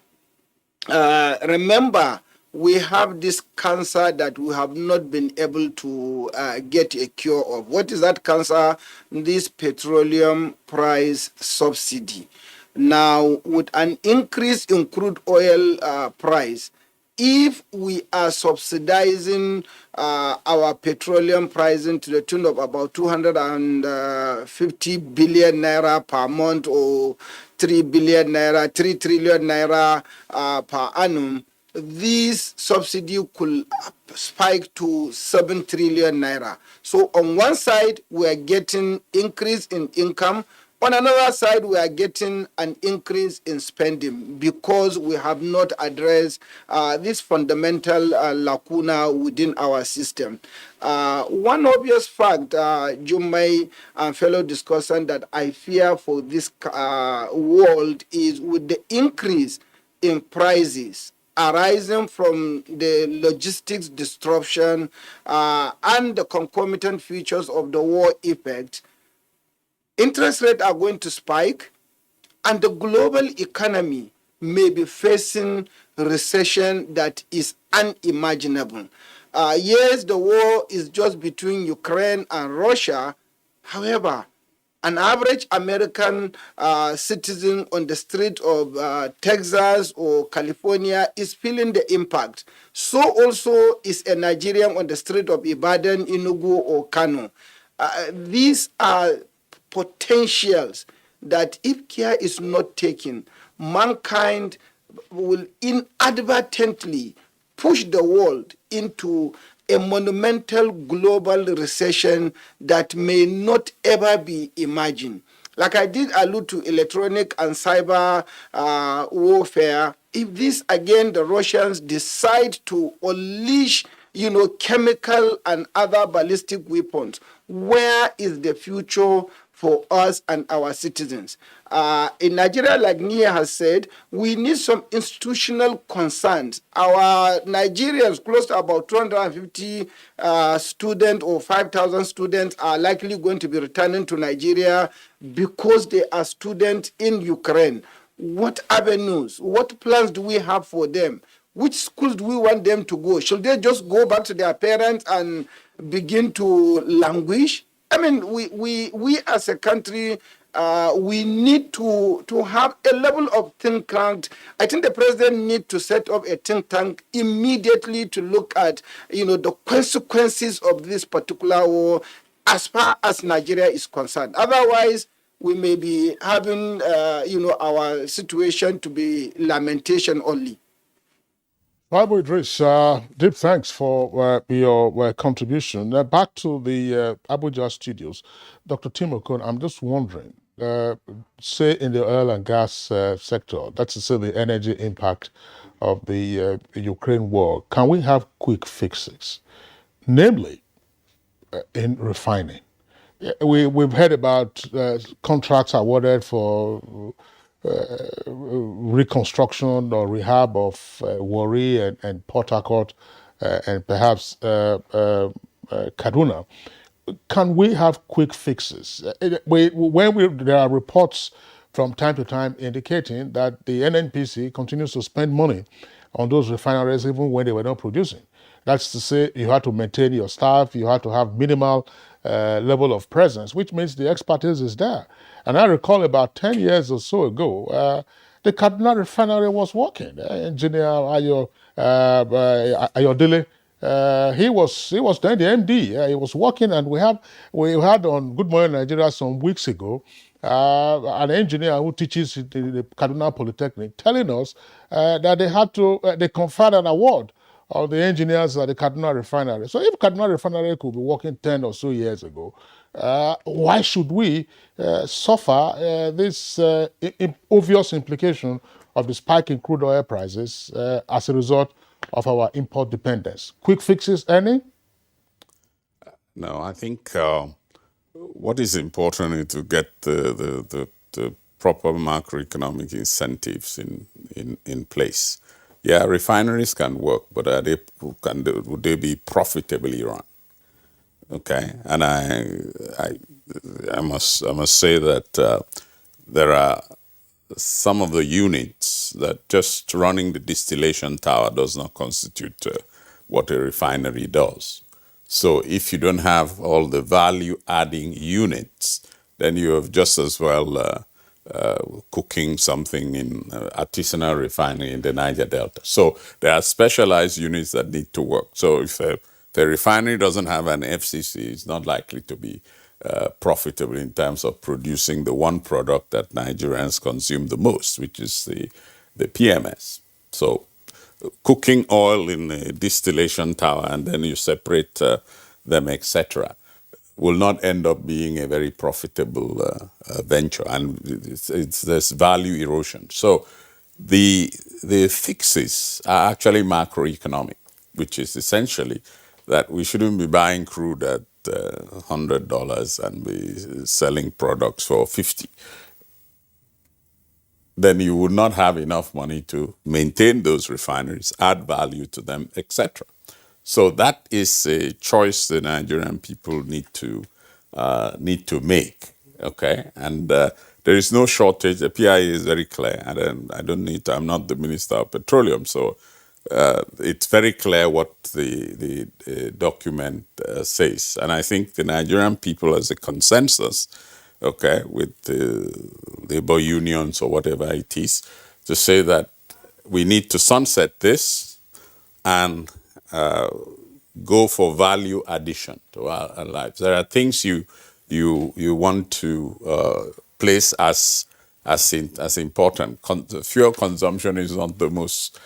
remember, we have this cancer that we have not been able to get a cure of. What is that cancer? This petroleum price subsidy. Now, with an increase in crude oil price, if we are subsidizing our petroleum pricing to the tune of about 250 billion naira per month, or 3 trillion naira per annum, this subsidy could spike to 7 trillion naira. So on one side, we are getting increase in income. On another side, we are getting an increase in spending because we have not addressed this fundamental lacuna within our system. One obvious fact, Jumai and fellow discussant, that I fear for this world is with the increase in prices arising from the logistics disruption and the concomitant features of the war effect. Interest rates are going to spike, and the global economy may be facing recession that is unimaginable. Yes, the war is just between Ukraine and Russia. However, an average American citizen on the street of Texas or California is feeling the impact. So also is a Nigerian on the street of Ibadan, Enugu, or Kano. These are potentials that, if care is not taken, mankind will inadvertently push the world into a monumental global recession that may not ever be imagined. Like I did allude to electronic and cyber warfare, if this again the Russians decide to unleash chemical and other ballistic weapons, where is the future for us and our citizens? In Nigeria, like Nia has said, we need some institutional concerns. Our Nigerians, close to about 250 students or 5,000 students, are likely going to be returning to Nigeria because they are students in Ukraine. What avenues, what plans do we have for them? Which schools do we want them to go? Should they just go back to their parents and begin to languish? I mean, we as a country, we need to have a level of think tank. I think the president needs to set up a think tank immediately to look at, the consequences of this particular war as far as Nigeria is concerned. Otherwise, we may be having, our situation to be lamentation only. Bible Idris, deep thanks for your contribution. Back to the Abuja studios. Dr. Tim Okon, I'm just wondering, say in the oil and gas sector, that's to say the energy impact of the Ukraine war, can we have quick fixes, namely in refining? We've heard about contracts awarded for reconstruction or rehab of Warri and Port Harcourt and perhaps Kaduna. Can we have quick fixes? There are reports from time to time indicating that the NNPC continues to spend money on those refineries even when they were not producing. That's to say, you had to maintain your staff, you had to have minimal level of presence, which means the expertise is there. And I recall about 10 years or so ago, the Kaduna refinery was working. Engineer Ayodele, he was then the MD. He was working, and we had on Good Morning Nigeria some weeks ago an engineer who teaches the Kaduna Polytechnic telling us that they conferred an award of the engineers at the Kaduna Refinery. So if Kaduna Refinery could be working 10 or so years ago, why should we suffer this obvious implication of the spike in crude oil prices as a result of our import dependence? Quick fixes, any? No, I think what is important is to get the proper macroeconomic incentives in place. Yeah, refineries can work, but would they be profitably run? Okay, and I must say that there are some of the units that just running the distillation tower does not constitute what a refinery does. So if you don't have all the value adding units, then you have just as well cooking something in artisanal refinery in the Niger Delta. So there are specialized units that need to work. So if the refinery doesn't have an FCC, it's not likely to be profitable in terms of producing the one product that Nigerians consume the most, which is the PMS. So cooking oil in a distillation tower and then you separate them, etc., will not end up being a very profitable venture, and there's value erosion. So the fixes are actually macroeconomic, which is essentially that we shouldn't be buying crude at $100 and be selling products for 50. Then you would not have enough money to maintain those refineries, add value to them, etc. So that is a choice the Nigerian people need to make. Okay, and there is no shortage. The PIA is very clear, and I don't need to. I'm not the Minister of Petroleum, so it's very clear what the document says. And I think the Nigerian people, as a consensus, okay, with the labor unions or whatever it is, to say that we need to sunset this and go for value addition to our lives. There are things you want to place as important. Fuel consumption is not the most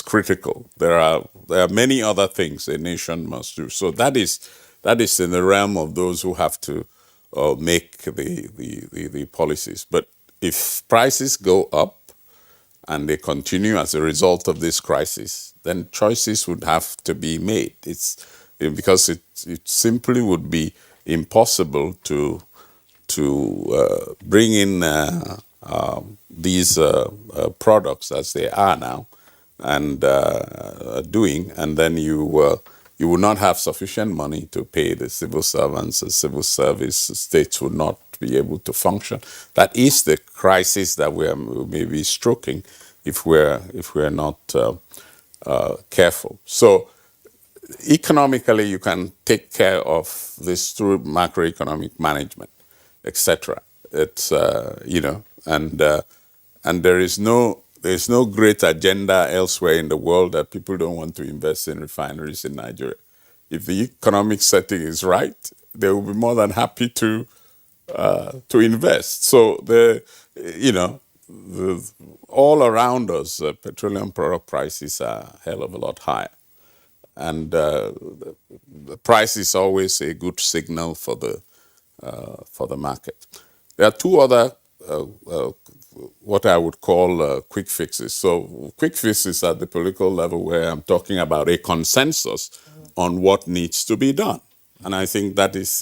critical. There are many other things a nation must do. So that is in the realm of those who have to make the policies. But if prices go up and they continue as a result of this crisis, then choices would have to be made. Because it simply would be impossible to bring in these products as they are now and doing, and then you would not have sufficient money to pay the civil servants. The civil service states would not be able to function. That is the crisis that we may be stroking if we're not careful. So economically, you can take care of this through macroeconomic management, etc. It's and there's no great agenda elsewhere in the world that people don't want to invest in refineries in Nigeria. If the economic setting is right, they will be more than happy to invest. So all around us, petroleum product prices are a hell of a lot higher. And the price is always a good signal for the market. There are two other what I would call quick fixes. So quick fixes at the political level where I'm talking about a consensus on what needs to be done. And I think that is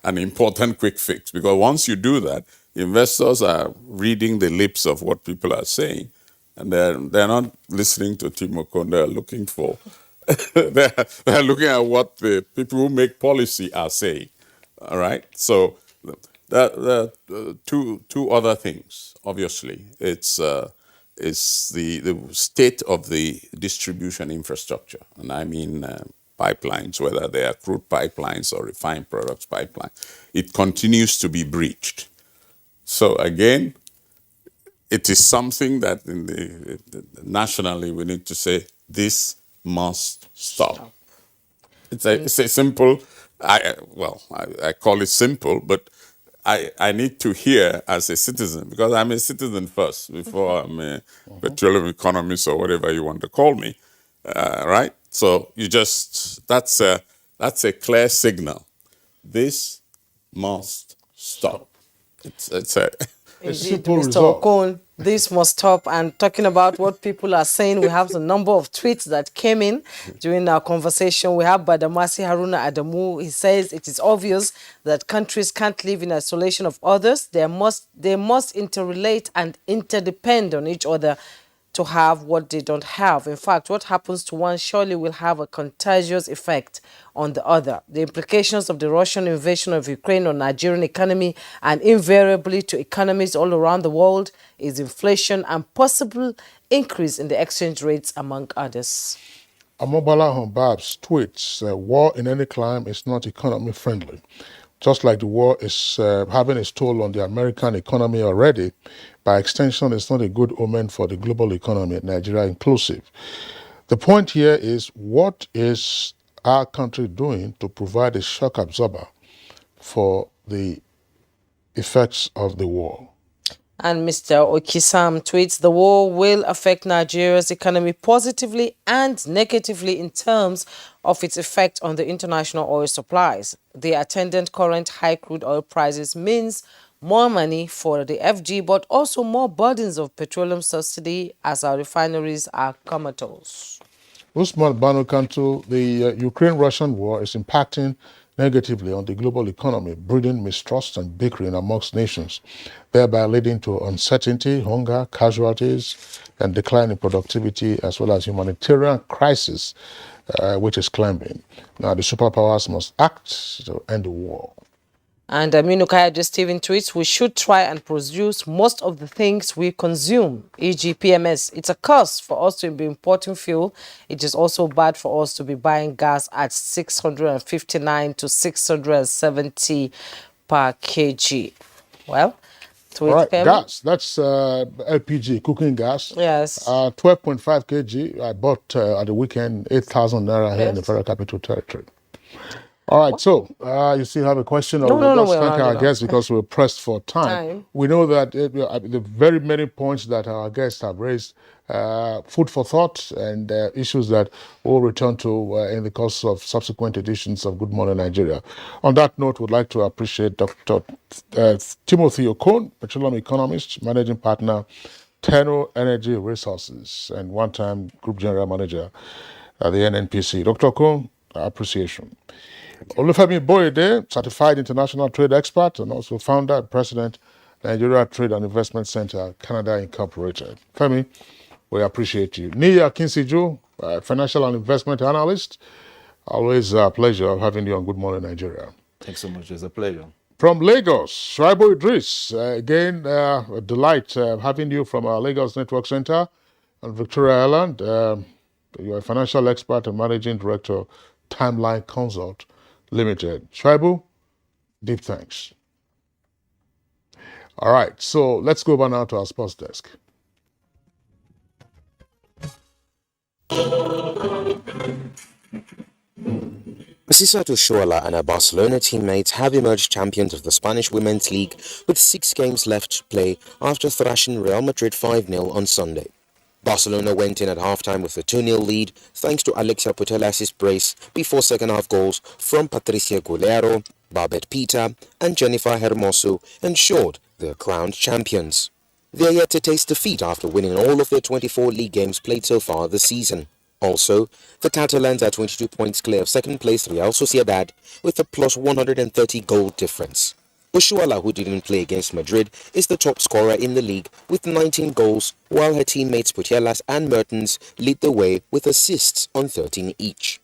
an important quick fix because once you do that, investors are reading the lips of what people are saying and they're not listening to Timoko, they're looking for, they're looking at what the people who make policy are saying. All right. So the two other things. Obviously, it's the state of the distribution infrastructure, and I mean pipelines, whether they are crude pipelines or refined products pipeline. It continues to be breached. So again, it is something that nationally we need to say this must stop. It's a simple, I call it simple, but I need to hear as a citizen, because I'm a citizen first before I'm a petroleum economist or whatever you want to call me, right? So that's a clear signal. This must stop. It's a Indeed, Mr. Okon, this must stop. And talking about what people are saying, we have a number of tweets that came in during our conversation. We have Badamasi Haruna Adamu. He says it is obvious that countries can't live in isolation of others. They must interrelate and interdepend on each other to have what they don't have. In fact, what happens to one surely will have a contagious effect on the other. The implications of the Russian invasion of Ukraine on Nigerian economy and invariably to economies all around the world is inflation and possible increase in the exchange rates, among others. Amobala Humbab's tweets, war in any climate is not economy friendly. Just like the war is having its toll on the American economy already, by extension, it's not a good omen for the global economy, Nigeria inclusive. The point here is, what is our country doing to provide a shock absorber for the effects of the war? And Mr. Okisam tweets, the war will affect Nigeria's economy positively and negatively in terms of its effect on the international oil supplies. The attendant current high crude oil prices means more money for the FG, but also more burdens of petroleum subsidy as our refineries are comatose. Usman Banu Kantu, the Ukraine-Russian war is impacting negatively on the global economy, breeding mistrust and bickering amongst nations, thereby leading to uncertainty, hunger, casualties, and decline in productivity, as well as humanitarian crisis, which is climbing. Now, the superpowers must act to end the war. And Minukaya just Steven tweets, we should try and produce most of the things we consume, e.g. PMS. It's a cost for us to be importing fuel. It is also bad for us to be buying gas at 659 to 670 per kg. Well, all right, gas, that's LPG, cooking gas. Yes. 12.5 kg, I bought at the weekend, 8,000 naira here in the Federal Capital Territory. All right, so you still have a question? Or we'll just thank our guests because we're pressed for time. We know that the very many points that our guests have raised, food for thought and issues that we'll return to in the course of subsequent editions of Good Morning Nigeria. On that note, we'd like to appreciate Dr. Timothy Okon, petroleum economist, managing partner, Tenor Energy Resources, and one-time group general manager at the NNPC. Dr. Okon, appreciation. Olufemi Boyede, certified international trade expert and also founder and president, Nigeria Trade and Investment Center, Canada Incorporated. Femi, we appreciate you. Nia Kinsiju, financial and investment analyst. Always a pleasure of having you on Good Morning Nigeria. Thanks so much. It's a pleasure. From Lagos, Shuaibu Idris, again, a delight having you from our Lagos Network Center on Victoria Island. You're a financial expert and managing director, Timeline Consult Limited. Shuaibu, deep thanks. All right, so let's go over now to our sports desk. Masisato Shoala and her Barcelona teammates have emerged champions of the Spanish Women's League with 6 games left to play after thrashing Real Madrid 5-0 on Sunday. Barcelona went in at halftime with a 2-0 lead thanks to Alexia Putellas' brace before second-half goals from Patricia Gulero, Barbet Pita and Jennifer Hermoso ensured They're crowned champions. They're yet to taste defeat after winning all of their 24 league games played so far this season. Also, the Catalans are 22 points clear of second place Real Sociedad with a plus 130 goal difference. Oshuala, who didn't play against Madrid, is the top scorer in the league with 19 goals, while her teammates Putellas and Mertens lead the way with assists on 13 each.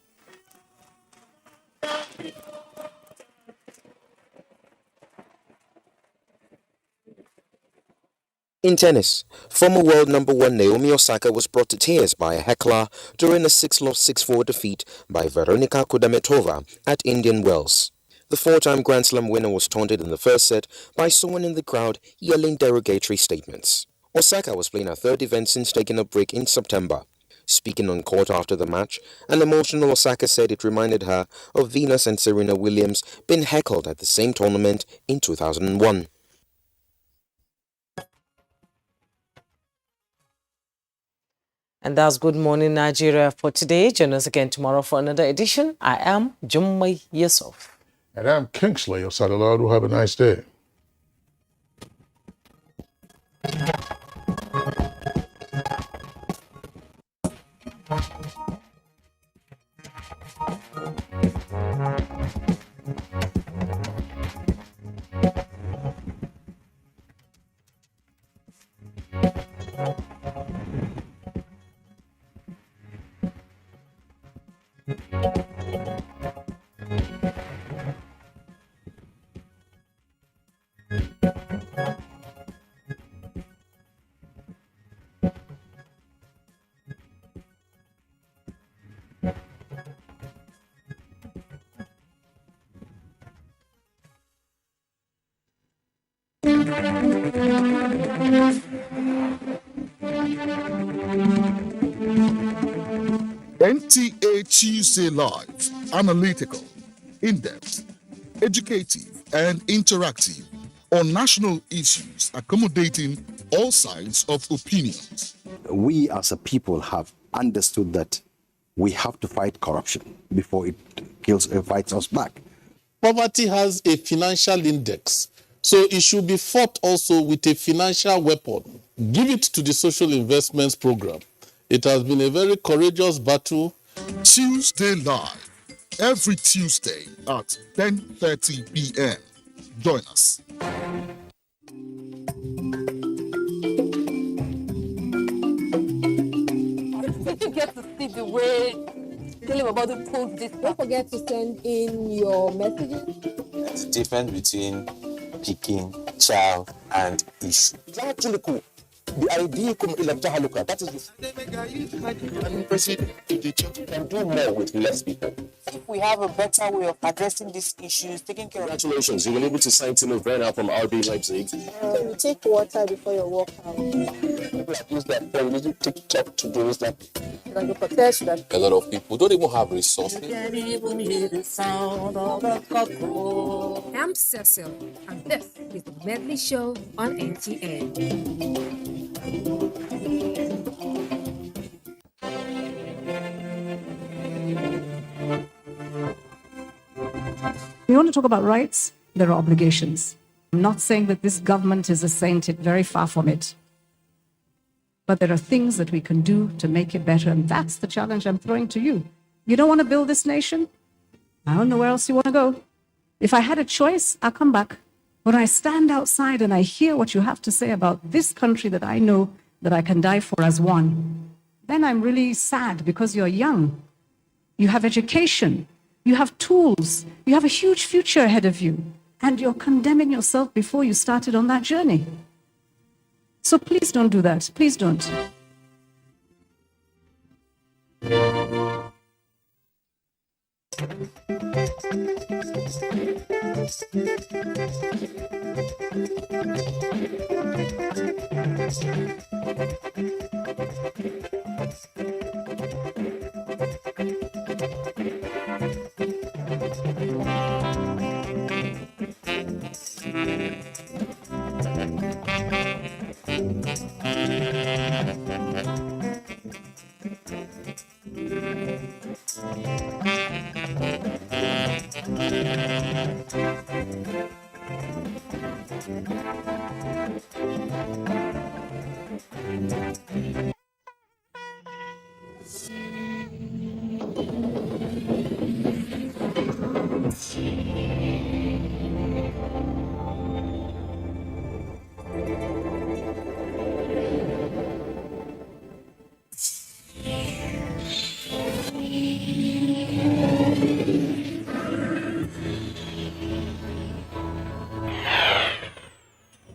In tennis, former world number 1 Naomi Osaka was brought to tears by a heckler during a 6-loss 6-4 defeat by Veronika Kudermetova at Indian Wells. The 4-time Grand Slam winner was taunted in the first set by someone in the crowd yelling derogatory statements. Osaka was playing her third event since taking a break in September. Speaking on court after the match, an emotional Osaka said it reminded her of Venus and Serena Williams being heckled at the same tournament in 2001. And that's Good Morning Nigeria for today. Join us again tomorrow for another edition. I am Jummai Yusuf. And I'm Kingsley Osadoladu. Have a nice day. NTA Tuesday Live, analytical, in-depth, educative, and interactive on national issues, accommodating all sides of opinions. We as a people have understood that we have to fight corruption before it fights us back. Poverty has a financial index, so it should be fought also with a financial weapon. Give it to the social investments program. It has been a very courageous battle. Tuesday Live, every Tuesday at 10:30 p.m. Join us. Did you get to see the way Body pulled this? Don't forget to send in your messages. There's a difference between picking, child, and issue. It's actually cool. The idea that is can do more with less people. If we have a better way of addressing these issues, taking care of. Congratulations, you were able to sign Timo Werner from RB Leipzig. You take water before your workout. People have used that phone, you TikTok to do that. A lot of people don't even have resources. I'm Cecil, and this is the Medley Show on NTN. We want to talk about rights, there are obligations. I'm not saying that this government is a saint, it's very far from it. But there are things that we can do to make it better, and that's the challenge I'm throwing to you. You don't want to build this nation? I don't know where else you want to go. If I had a choice, I'll come back. When I stand outside and I hear what you have to say about this country that I know that I can die for as one, then I'm really sad because you're young. You have education. You have tools. You have a huge future ahead of you. And you're condemning yourself before you started on that journey. So please don't do that. Please don't.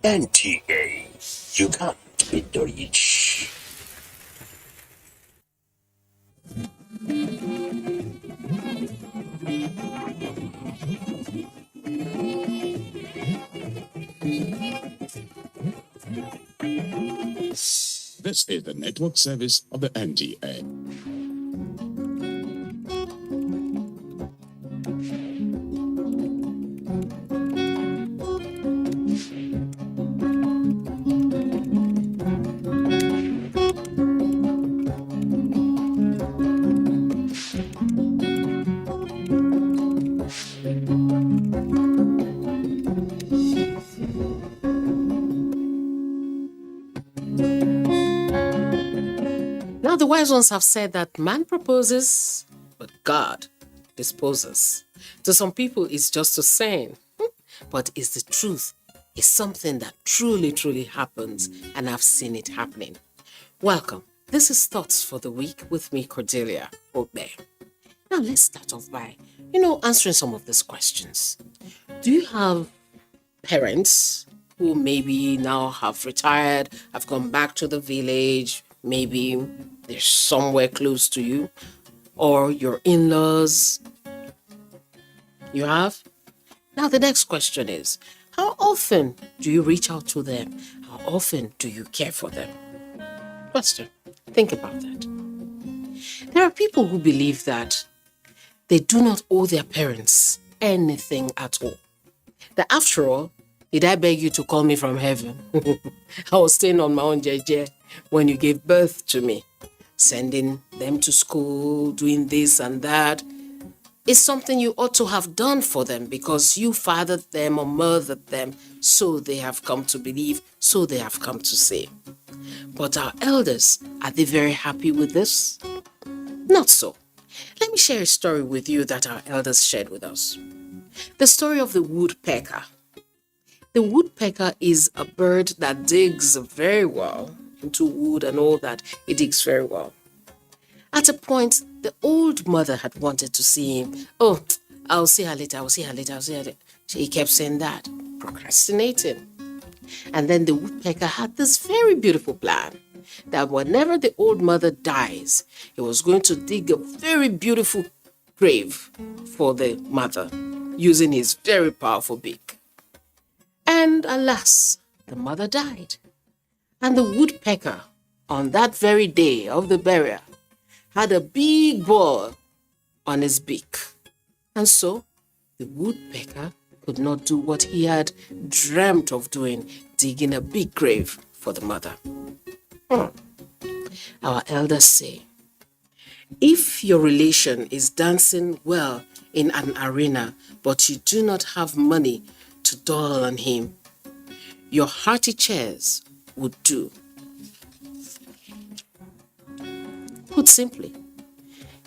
NTA, you can't beat the rich. This is the network service of the NTA. Now, the wise ones have said that man proposes, but God disposes. To some people, it's just a saying, but it's the truth. It's something that truly, truly happens, and I've seen it happening. Welcome. This is Thoughts for the Week with me, Cordelia Obe. Now, let's start off by, answering some of these questions. Do you have parents who maybe now have retired, have gone back to the village, maybe they're somewhere close to you, or your in-laws? You have? Now the next question is, how often do you reach out to them? How often do you care for them? Question. Think about that. There are people who believe that they do not owe their parents anything at all. That after all, did I beg you to call me from heaven? I was staying on my own JJ when you gave birth to me. Sending them to school, doing this and that is something you ought to have done for them because you fathered them or mothered them, so they have come to believe, so they have come to say. But our elders, are they very happy with this? Not so. Let me share a story with you that our elders shared with us. The story of the woodpecker. The woodpecker is a bird that digs very well into wood and all that. It digs very well. At a point, the old mother had wanted to see him. Oh, I'll see her later, I'll see her later, I'll see her later. She kept saying that, procrastinating. And then the woodpecker had this very beautiful plan that whenever the old mother dies, he was going to dig a very beautiful grave for the mother using his very powerful beak. And alas, the mother died. And the woodpecker, on that very day of the burial, had a big ball on his beak. And so, the woodpecker could not do what he had dreamt of doing, digging a big grave for the mother. Our elders say, if your relation is dancing well in an arena, but you do not have money to dole on him, your hearty cheers would do. Put simply,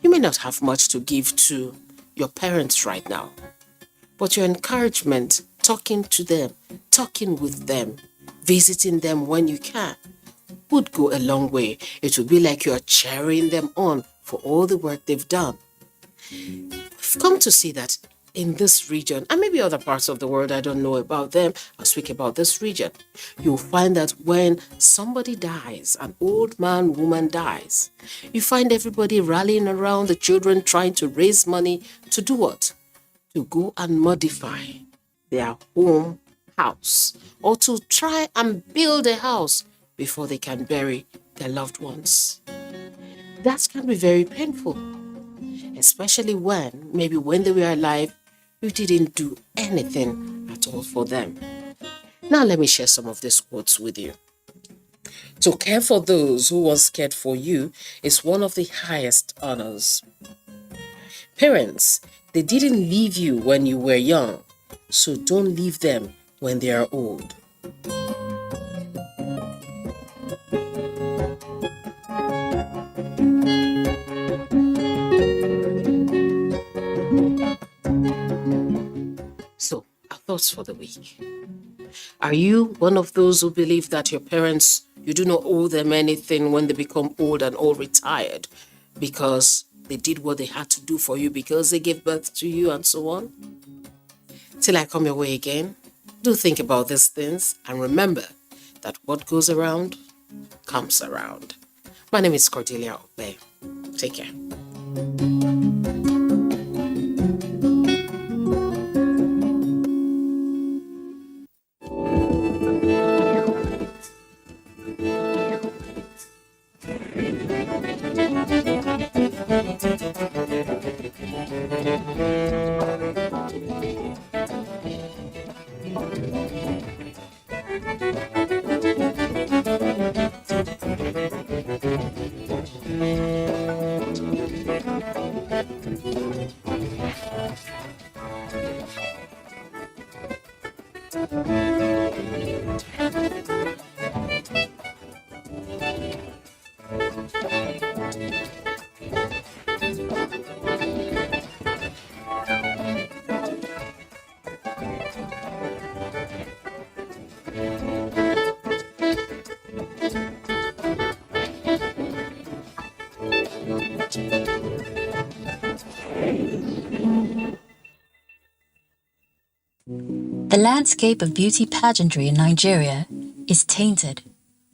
you may not have much to give to your parents right now, but your encouragement, talking to them, talking with them, visiting them when you can, would go a long way. It would be like you are cheering them on for all the work they've done. We've come to see that in this region, and maybe other parts of the world, I don't know about them, I'll speak about this region. You'll find that when somebody dies, an old man, woman dies, you find everybody rallying around the children trying to raise money to do what? To go and modify their home house, or to try and build a house before they can bury their loved ones. That can be very painful, especially when they were alive, you didn't do anything at all for them. Now let me share some of these quotes with you. To care for those who once cared for you is one of the highest honors. Parents, they didn't leave you when you were young, so don't leave them when they are old. thoughts for the week. Are you one of those who believe that your parents, you do not owe them anything when they become old and all retired because they did what they had to do for you because they gave birth to you and so on? Till I come your way again, do think about these things and remember that what goes around comes around. My name is Cordelia Obe. Take care. The landscape of beauty pageantry in Nigeria is tainted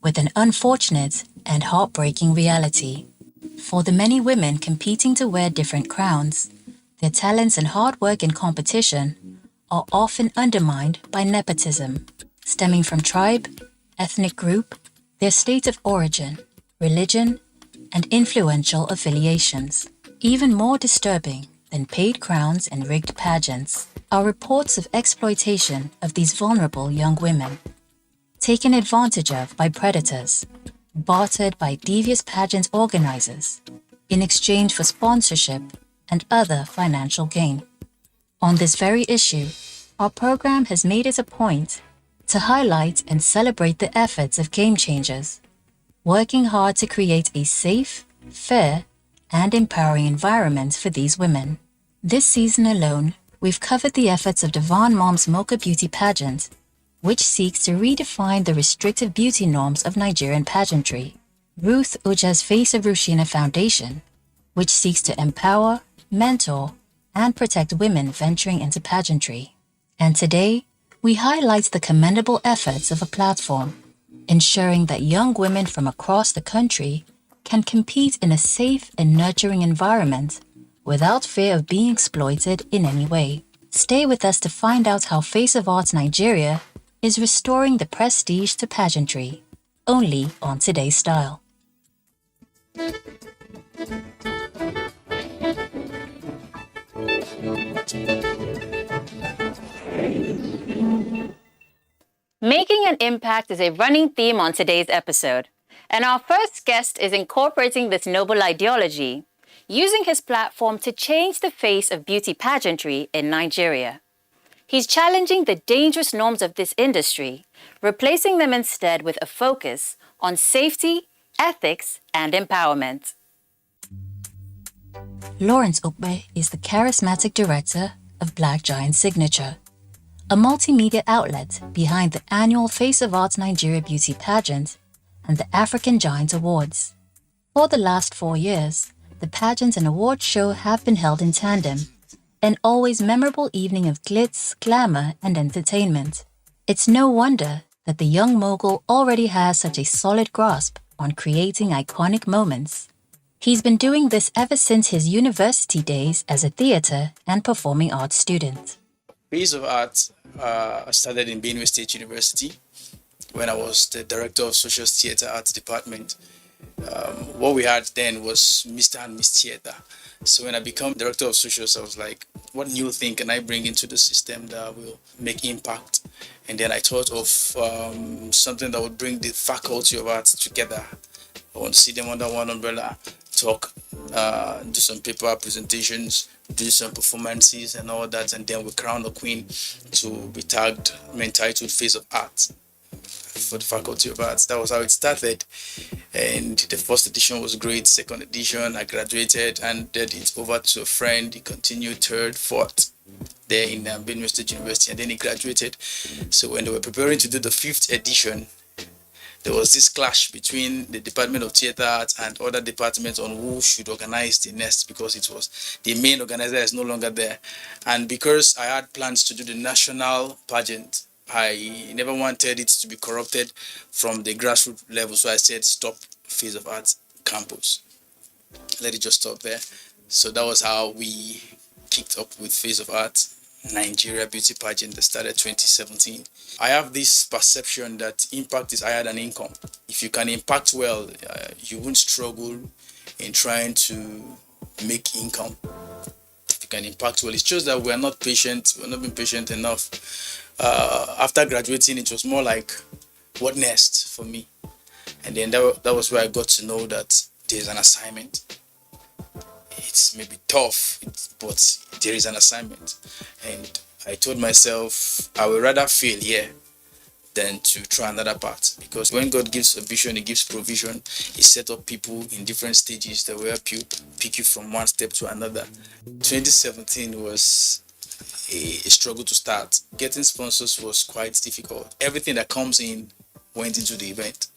with an unfortunate and heartbreaking reality. For the many women competing to wear different crowns, their talents and hard work in competition are often undermined by nepotism, stemming from tribe, ethnic group, their state of origin, religion, and influential affiliations. Even more disturbing than paid crowns and rigged pageants are reports of exploitation of these vulnerable young women, taken advantage of by predators, bartered by devious pageant organizers, in exchange for sponsorship and other financial gain. On this very issue, our program has made it a point to highlight and celebrate the efforts of game changers, working hard to create a safe, fair, and empowering environment for these women. This season alone, we've covered the efforts of Devon Mom's Mocha Beauty Pageant, which seeks to redefine the restrictive beauty norms of Nigerian pageantry. Ruth Uja's Face of Rushina Foundation, which seeks to empower, mentor, and protect women venturing into pageantry. And today, we highlight the commendable efforts of a platform, ensuring that young women from across the country can compete in a safe and nurturing environment without fear of being exploited in any way. Stay with us to find out how Face of Arts Nigeria is restoring the prestige to pageantry, only on Today's Style. Making an impact is a running theme on today's episode, and our first guest is incorporating this noble ideology, using his platform to change the face of beauty pageantry in Nigeria. He's challenging the dangerous norms of this industry, replacing them instead with a focus on safety, ethics, and empowerment. Lawrence Ukbe is the charismatic director of Black Giant Signature, a multimedia outlet behind the annual Face of Arts Nigeria Beauty Pageant and the African Giant Awards. For the last 4 years, the pageant and award show have been held in tandem, an always memorable evening of glitz, glamour, and entertainment. It's no wonder that the young mogul already has such a solid grasp on creating iconic moments. He's been doing this ever since his university days as a theatre and performing arts student. Face of Art started in Benue State University when I was the director of Social Theatre Arts Department. What we had then was Mr. and Miss Theatre. So when I became director of socials, I was like, what new thing can I bring into the system that will make impact? And then I thought of something that would bring the faculty of arts together. I want to see them under one umbrella, talk, do some paper presentations, do some performances and all that, and then we crown a queen to be tagged, entitled Face of Art for the Faculty of Arts. That was how it started. And the first edition was great. Second edition, I graduated and did it over to a friend. He continued third, fourth. there in Benue State University, and then he graduated. So when they were preparing to do the 5th edition, there was this clash between the Department of Theatre Arts and other departments on who should organize the next, because it was the main organizer is no longer there. And because I had plans to do the national pageant, I never wanted it to be corrupted from the grassroots level. So I said, stop Face of Arts campus. Let it just stop there. So that was how we kicked up with Face of Arts Nigeria Beauty Pageant that started 2017. I have this perception that impact is higher than income. If you can impact well, you won't struggle in trying to make income. If you can impact well, it's just that we're not patient. We're not being patient enough. After graduating, it was more like, what next for me? And then that was where I got to know that there's an assignment. It's maybe tough, but there is an assignment. And I told myself I would rather fail here than to try another path. Because when God gives a vision, He gives provision. He set up people in different stages that will help you pick you from one step to another. 2017 was a struggle to start. Getting sponsors was quite difficult. Everything that comes in went into the event.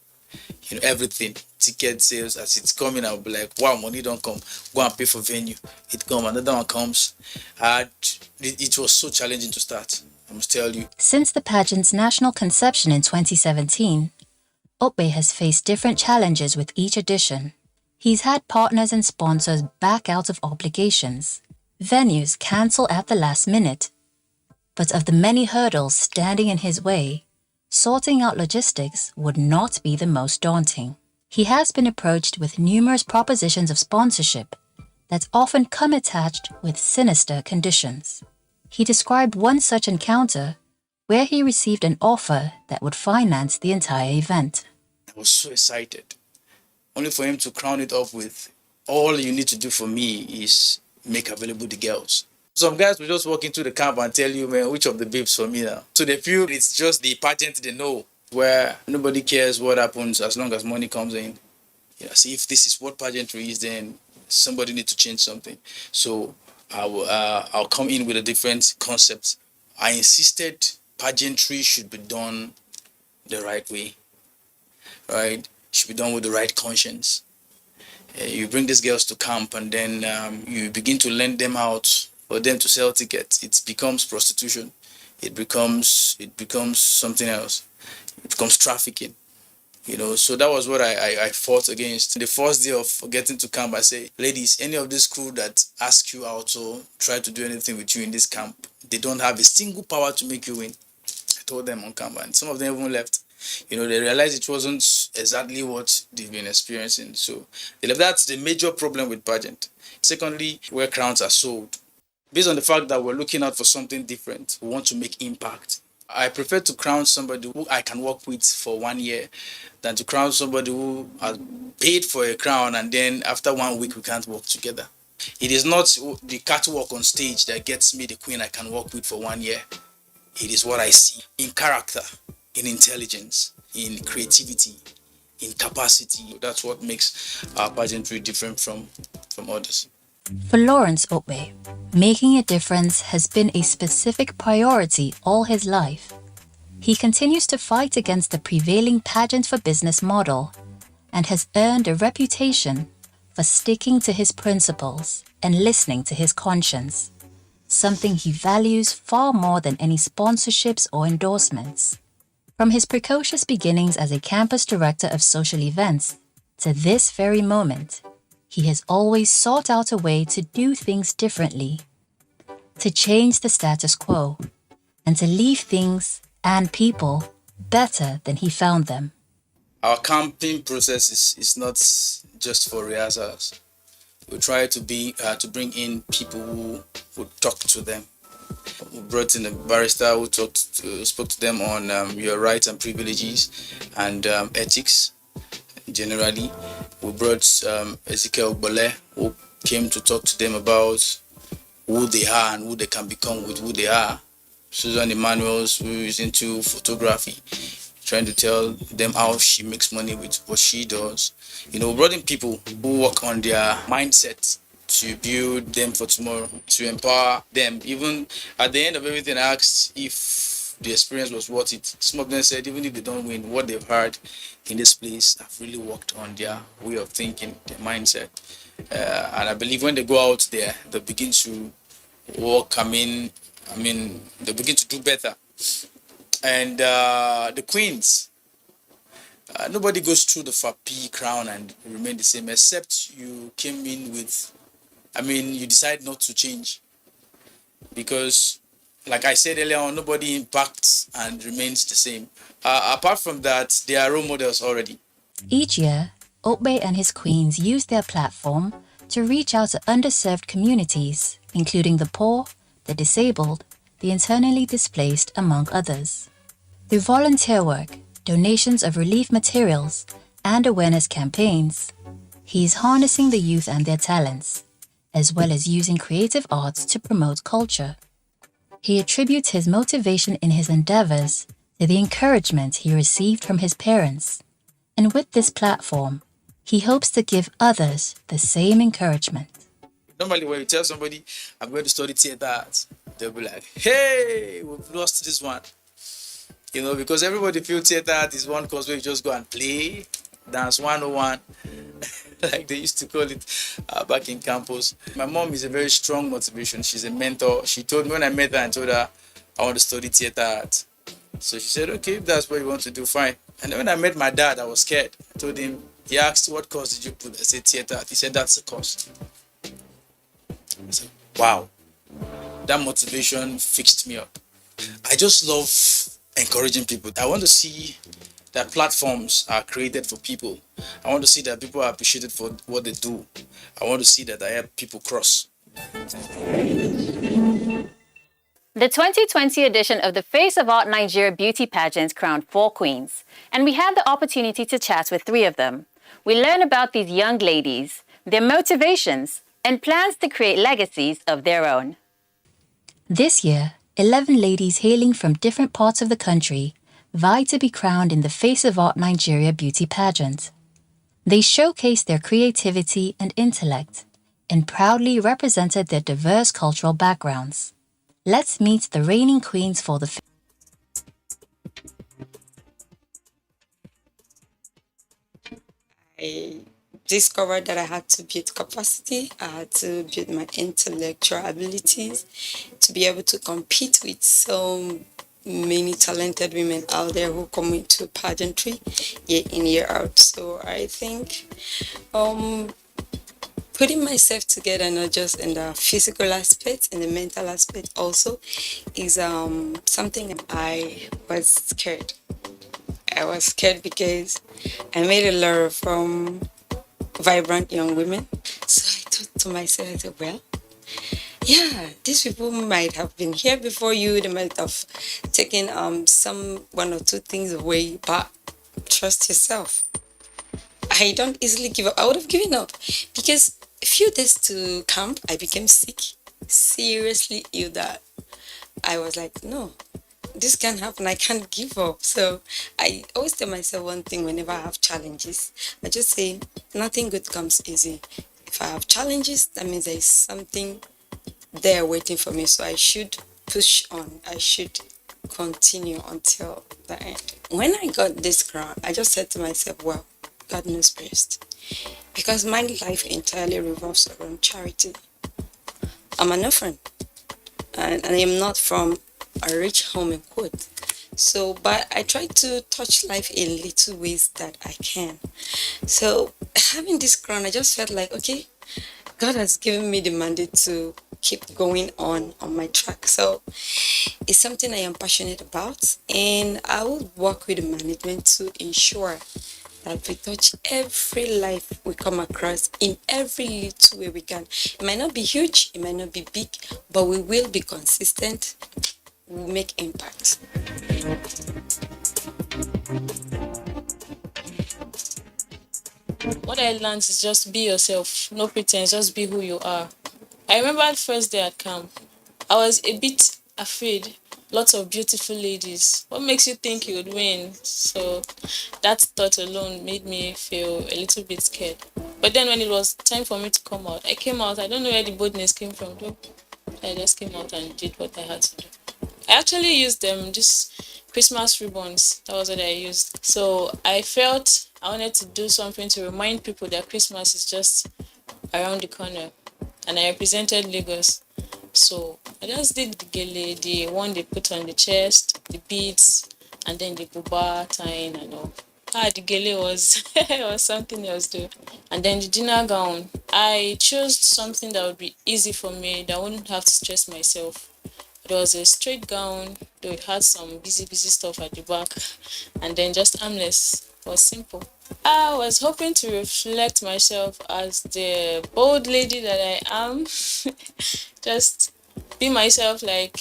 Everything, ticket sales, as it's coming, I'll be like, wow, money don't come, go and pay for venue. It comes, another one comes. It was so challenging to start, I must tell you. Since the pageant's national conception in 2017, Okpe has faced different challenges with each edition. He's had partners and sponsors back out of obligations, venues cancel at the last minute. But of the many hurdles standing in his way, sorting out logistics would not be the most daunting. He has been approached with numerous propositions of sponsorship that often come attached with sinister conditions. He described one such encounter where he received an offer that would finance the entire event. I was so excited, only for him to crown it off with, all you need to do for me is make available the girls. Some guys will just walk into the camp and tell you, man, which of the babes for me now. So they feel it's just the pageant they know, where nobody cares what happens as long as money comes in. See, if this is what pageantry is, then somebody needs to change something. So I'll come in with a different concept. I insisted pageantry should be done the right way, right? Should be done with the right conscience. You bring these girls to camp and then you begin to lend them out for them to sell tickets. It becomes prostitution. It becomes something else. It becomes trafficking. So that was what I fought against. The first day of getting to camp, I say, ladies, any of this crew that ask you out or try to do anything with you in this camp, they don't have a single power to make you win. I told them on camp, and some of them even left. They realized it wasn't exactly what they've been experiencing. So they left. That's the major problem with pageant. Secondly, where crowns are sold. Based on the fact that we're looking out for something different, we want to make impact. I prefer to crown somebody who I can work with for 1 year than to crown somebody who has paid for a crown and then after 1 week we can't work together. It is not the catwalk on stage that gets me the queen I can work with for 1 year. It is what I see in character, in intelligence, in creativity, in capacity. That's what makes our pageantry different from others. For Lawrence Okpe, making a difference has been a specific priority all his life. He continues to fight against the prevailing pageant for business model and has earned a reputation for sticking to his principles and listening to his conscience, something he values far more than any sponsorships or endorsements. From his precocious beginnings as a campus director of social events to this very moment, he has always sought out a way to do things differently, to change the status quo, and to leave things and people better than he found them. Our camping process is not just for rehearsals. We try to bring in people who would talk to them. We brought in a barrister who spoke to them on your rights and privileges and ethics. Generally, we brought Ezekiel Bole, who came to talk to them about who they are and who they can become with who they are. Susan Emmanuels, who is into photography, trying to tell them how she makes money with what she does. We brought in people who work on their mindset to build them for tomorrow, to empower them. Even at the end of everything, I asked if the experience was worth it. Some of them said even if they don't win, what they've heard in this place have really worked on their way of thinking, their mindset. And I believe when they go out there, they begin to work. They begin to do better. And the queens, nobody goes through the FAP crown and remain the same, except you came in with, you decide not to change. Because, like I said earlier on, nobody impacts and remains the same. Apart from that, they are role models already. Each year, Okbe and his queens use their platform to reach out to underserved communities, including the poor, the disabled, the internally displaced, among others. Through volunteer work, donations of relief materials, and awareness campaigns, he is harnessing the youth and their talents, as well as using creative arts to promote culture. He attributes his motivation in his endeavors to the encouragement he received from his parents, and with this platform, he hopes to give others the same encouragement. Normally, when you tell somebody, I'm going to study theater arts, they'll be like, hey, we've lost this one. Because everybody feels theater art is one course where you just go and play, dance 101, like they used to call it back in campus. My mom is a very strong motivation. She's a mentor. She told me when I met her and told her I want to study theater art. So she said, okay, if that's what you want to do, fine. And then when I met my dad, I was scared. I told him, he asked, what course did you put? I said, theater art. He said, that's the course. I said, wow. That motivation fixed me up. I just love encouraging people. I want to see that platforms are created for people. I want to see that people are appreciated for what they do. I want to see that I help people cross. The 2020 edition of the Face of Art Nigeria beauty pageant crowned 4 queens, and we had the opportunity to chat with 3 of them. We learned about these young ladies, their motivations, and plans to create legacies of their own. This year, 11 ladies hailing from different parts of the country vied to be crowned in the Face of Art Nigeria beauty pageant. They showcased their creativity and intellect and proudly represented their diverse cultural backgrounds. Let's meet the reigning queens for the I discovered that I had to build capacity, I had to build my intellectual abilities to be able to compete with so many talented women out there who come into pageantry year in, year out. So I think putting myself together, not just in the physical aspect, in the mental aspect also, is something I was scared. I was scared because I made a lot of vibrant young women. So I thought to myself, I said, well, yeah, these people might have been here before you. They might have taken one or two things away, but trust yourself. I don't easily give up. I would have given up because a few days to camp, I became sick, seriously ill, that I was like, no, this can't happen. I can't give up. So I always tell myself one thing whenever I have challenges. I just say, nothing good comes easy. If I have challenges, that means there is something there waiting for me. So I should push on. I should continue until the end. When I got this crown, I just said to myself, well, God knows best. Because my life entirely revolves around charity. I'm an orphan. And I am not from a rich home in quote. So, but I try to touch life in little ways that I can. So having this crown, I just felt like, okay, God has given me the mandate to keep going on my track. So it's something I am passionate about, and I will work with the management to ensure that we touch every life we come across in every little way we can. It might not be huge, it might not be big, but we will be consistent. We'll make impact. What I learned is just be yourself, no pretense, just be who you are. I remember the first day at camp, I was a bit afraid lots of beautiful ladies. What makes you think you would win? So that thought alone made me feel a little bit scared. But then when it was time for me to come out, I came out. I don't know where the boldness came from though. I just came out and did what I had to do. I actually used just Christmas ribbons. That was what I used. So I felt I wanted to do something to remind people that Christmas is just around the corner. And I represented Lagos. So I just did the gele, the one they put on the chest, the beads, and then the buba tying and all. The gele was was something else too. And then the dinner gown, I chose something that would be easy for me, that I wouldn't have to stress myself. It was a straight gown, though it had some busy stuff at the back, and then just armless. It was simple. I was hoping to reflect myself as the bold lady that I am. Just be myself, like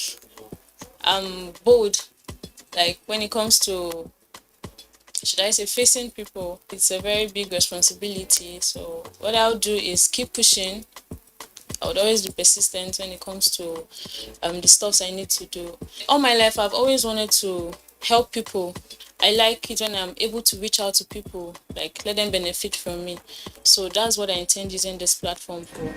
I'm bold. Like when it comes to, should I say, facing people, it's a very big responsibility. So what I'll do is keep pushing. I would always be persistent when it comes to the stuff I need to do. All my life, I've always wanted to help people. I like it when I'm able to reach out to people, like let them benefit from me. So that's what I intend using this platform for.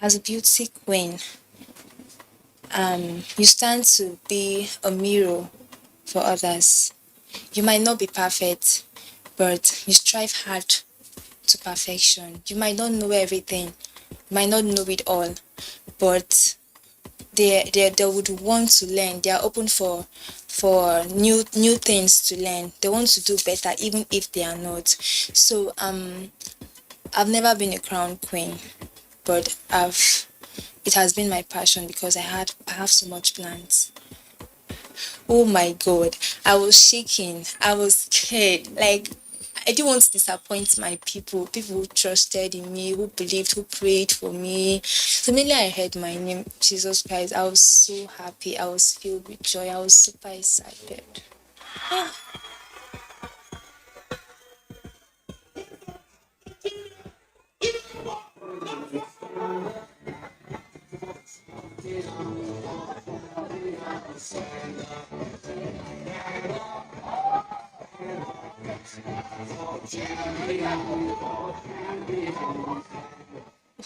As a beauty queen, you stand to be a mirror for others. You might not be perfect, but you strive hard to perfection. You might not know everything, you might not know it all, but they would want to learn. They are open for new things to learn. They want to do better even if they are not. So I've never been a crown queen, but it has been my passion because I have so much plans. Oh my God, I was shaking. I was scared. Like, I didn't want to disappoint my people who trusted in me, who believed, who prayed for me. So immediately I heard my name, Jesus Christ, I was so happy. I was filled with joy. I was super excited.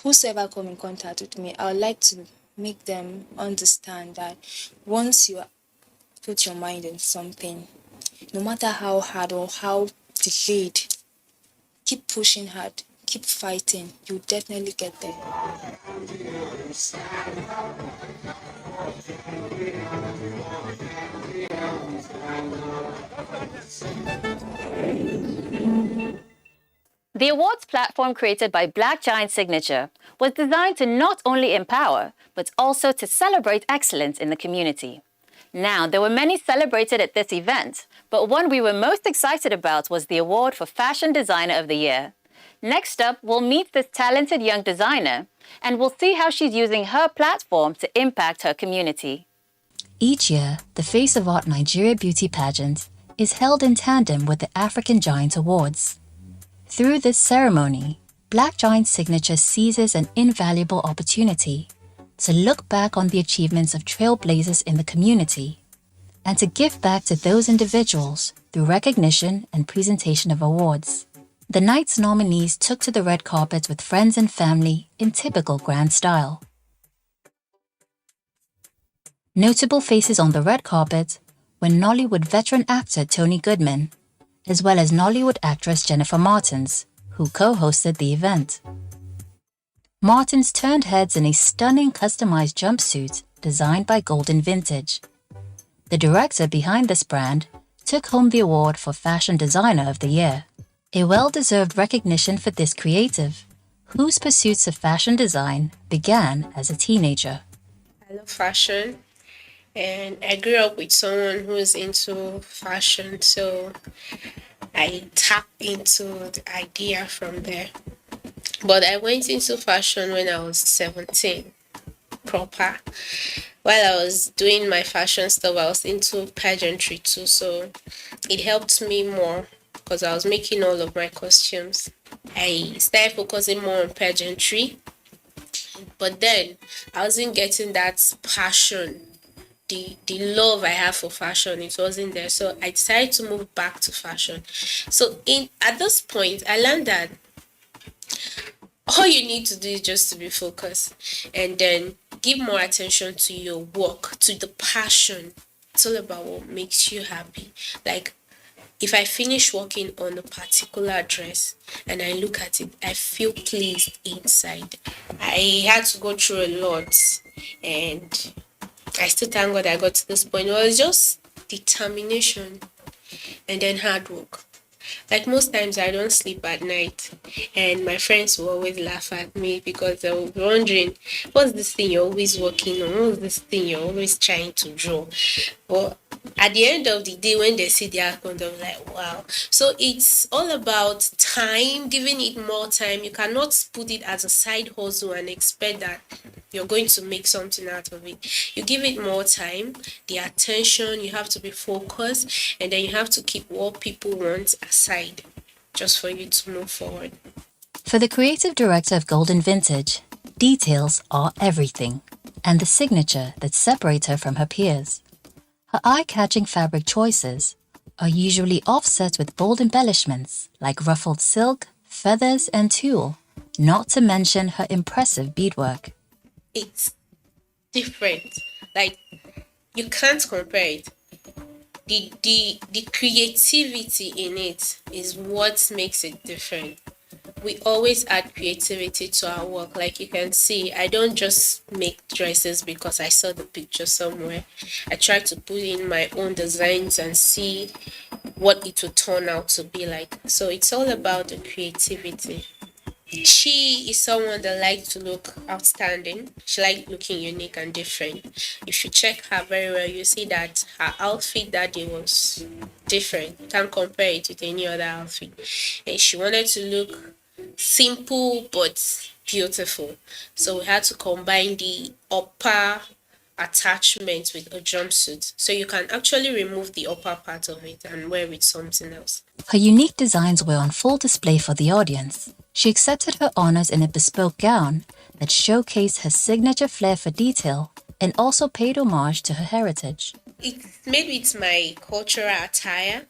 Whosoever come in contact with me, I would like to make them understand that once you put your mind in something, no matter how hard or how delayed, keep pushing hard, keep fighting, you'll definitely get there. The awards platform created by Black Giant Signature was designed to not only empower, but also to celebrate excellence in the community. Now, there were many celebrated at this event, but one we were most excited about was the award for Fashion Designer of the Year. Next up, we'll meet this talented young designer, and we'll see how she's using her platform to impact her community. Each year, the Face of Art Nigeria Beauty Pageant is held in tandem with the African Giant Awards. Through this ceremony, Black Giant Signature seizes an invaluable opportunity to look back on the achievements of trailblazers in the community and to give back to those individuals through recognition and presentation of awards. The night's nominees took to the red carpet with friends and family in typical grand style. Notable faces on the red carpet were Nollywood veteran actor Tony Goodman, as well as Nollywood actress Jennifer Martins, who co-hosted the event. Martins turned heads in a stunning customized jumpsuit designed by Golden Vintage. The director behind this brand took home the award for Fashion Designer of the Year, a well-deserved recognition for this creative, whose pursuits of fashion design began as a teenager. I love fashion, and I grew up with someone who is into fashion, so I tapped into the idea from there. But I went into fashion when I was 17, proper. While I was doing my fashion stuff, I was into pageantry too, so it helped me more because I was making all of my costumes. I started focusing more on pageantry, But then I wasn't getting that passion, the love I have for fashion. It wasn't there. So I decided to move back to fashion. So in at this point, I learned that all you need to do is just to be focused and then give more attention to your work, to the passion. It's all about what makes you happy. Like if I finish working on a particular dress and I look at it, I feel pleased inside. I had to go through a lot, and I still thank God I got to this point. It was just determination and then hard work. Like most times I don't sleep at night, and my friends will always laugh at me because they will be wondering, what's this thing you're always working on? What's this thing you're always trying to draw? But at the end of the day, when they see the outcome, they're like, wow. So it's all about time, giving it more time. You cannot put it as a side hustle and expect that you're going to make something out of it. You give it more time, the attention, you have to be focused, and then you have to keep what people want aside just for you to move forward. For the creative director of Golden Vintage, details are everything, and the signature that separates her from her peers. Her eye-catching fabric choices are usually offset with bold embellishments like ruffled silk, feathers, and tulle, not to mention her impressive beadwork. It's different. Like you can't compare it. The creativity in it is what makes it different. We always add creativity to our work. Like you can see, I don't just make dresses because I saw the picture somewhere. I try to put in my own designs and see what it will turn out to be like. So it's all about the creativity. She is someone that likes to look outstanding. She likes looking unique and different. If you check her very well, you see that her outfit that day was different. You can't compare it with any other outfit. And she wanted to look simple but beautiful. So we had to combine the upper attachment with a jumpsuit. So you can actually remove the upper part of it and wear it something else. Her unique designs were on full display for the audience. She accepted her honors in a bespoke gown that showcased her signature flair for detail and also paid homage to her heritage. It's made with my cultural attire,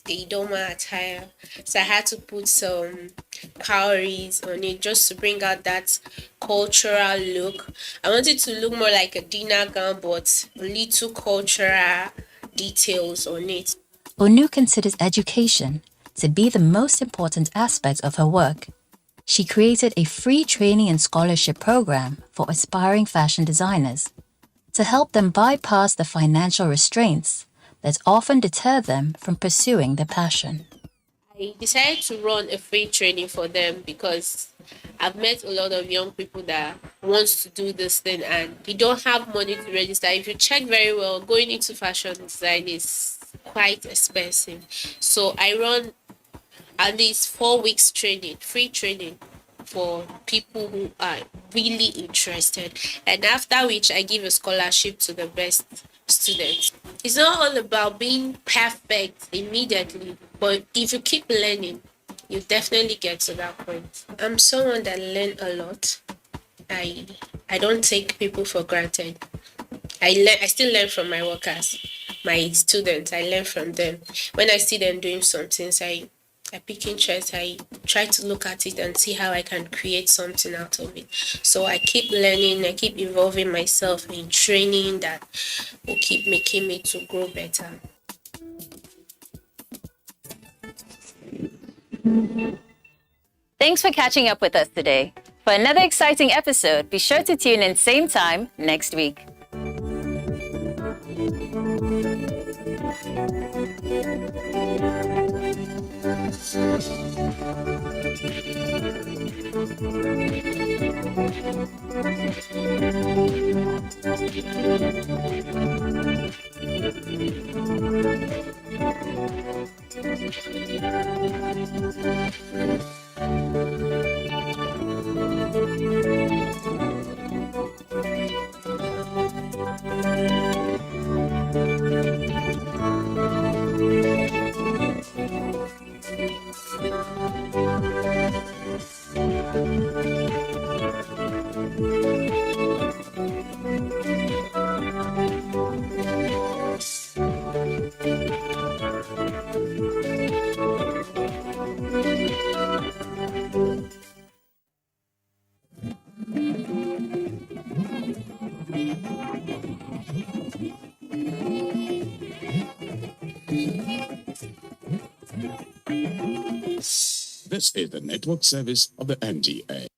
the Idoma attire. So I had to put some cowries on it just to bring out that cultural look. I wanted to look more like a dinner gown, but little cultural details on it. Onu considers education to be the most important aspect of her work. She created a free training and scholarship program for aspiring fashion designers to help them bypass the financial restraints that often deter them from pursuing their passion. I decided to run a free training for them because I've met a lot of young people that wants to do this thing and they don't have money to register. If you check very well, going into fashion design is quite expensive. So I run at least 4 weeks training, free training for people who are really interested. And after which I give a scholarship to the best students. It's not all about being perfect immediately, but if you keep learning, you definitely get to that point. I'm someone that learn a lot. I don't take people for granted. I still learn from my workers, my students. I learn from them. When I see them doing some things, I pick interest. I try to look at it and see how I can create something out of it. So I keep learning. I keep evolving myself in training that will keep making me to grow better. Thanks for catching up with us today. For another exciting episode, be sure to tune in same time next week. This is the network service of the NTA.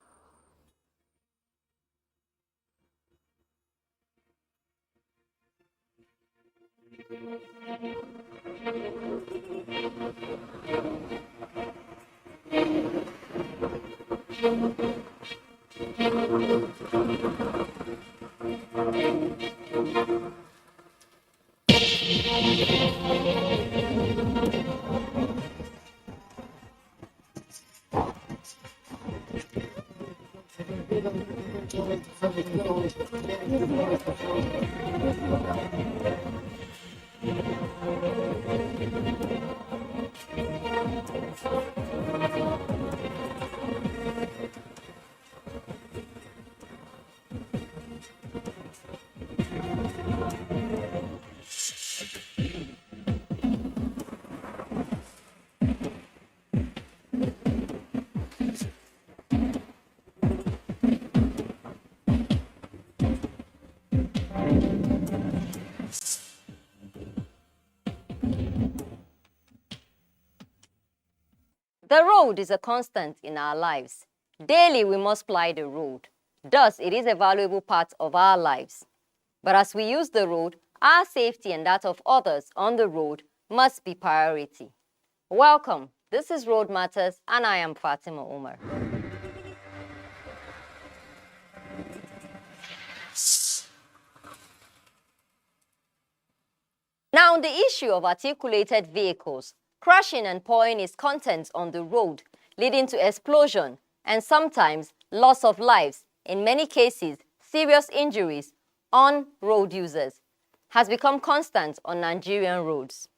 The road is a constant in our lives. Daily we must ply the road. Thus, it is a valuable part of our lives. But as we use the road, our safety and that of others on the road must be priority. Welcome. This is Road Matters, and I am Fatima Umar. Now, on the issue of articulated vehicles, crashing and pouring its contents on the road, leading to explosion and sometimes loss of lives, in many cases serious injuries on road users, has become constant on Nigerian roads.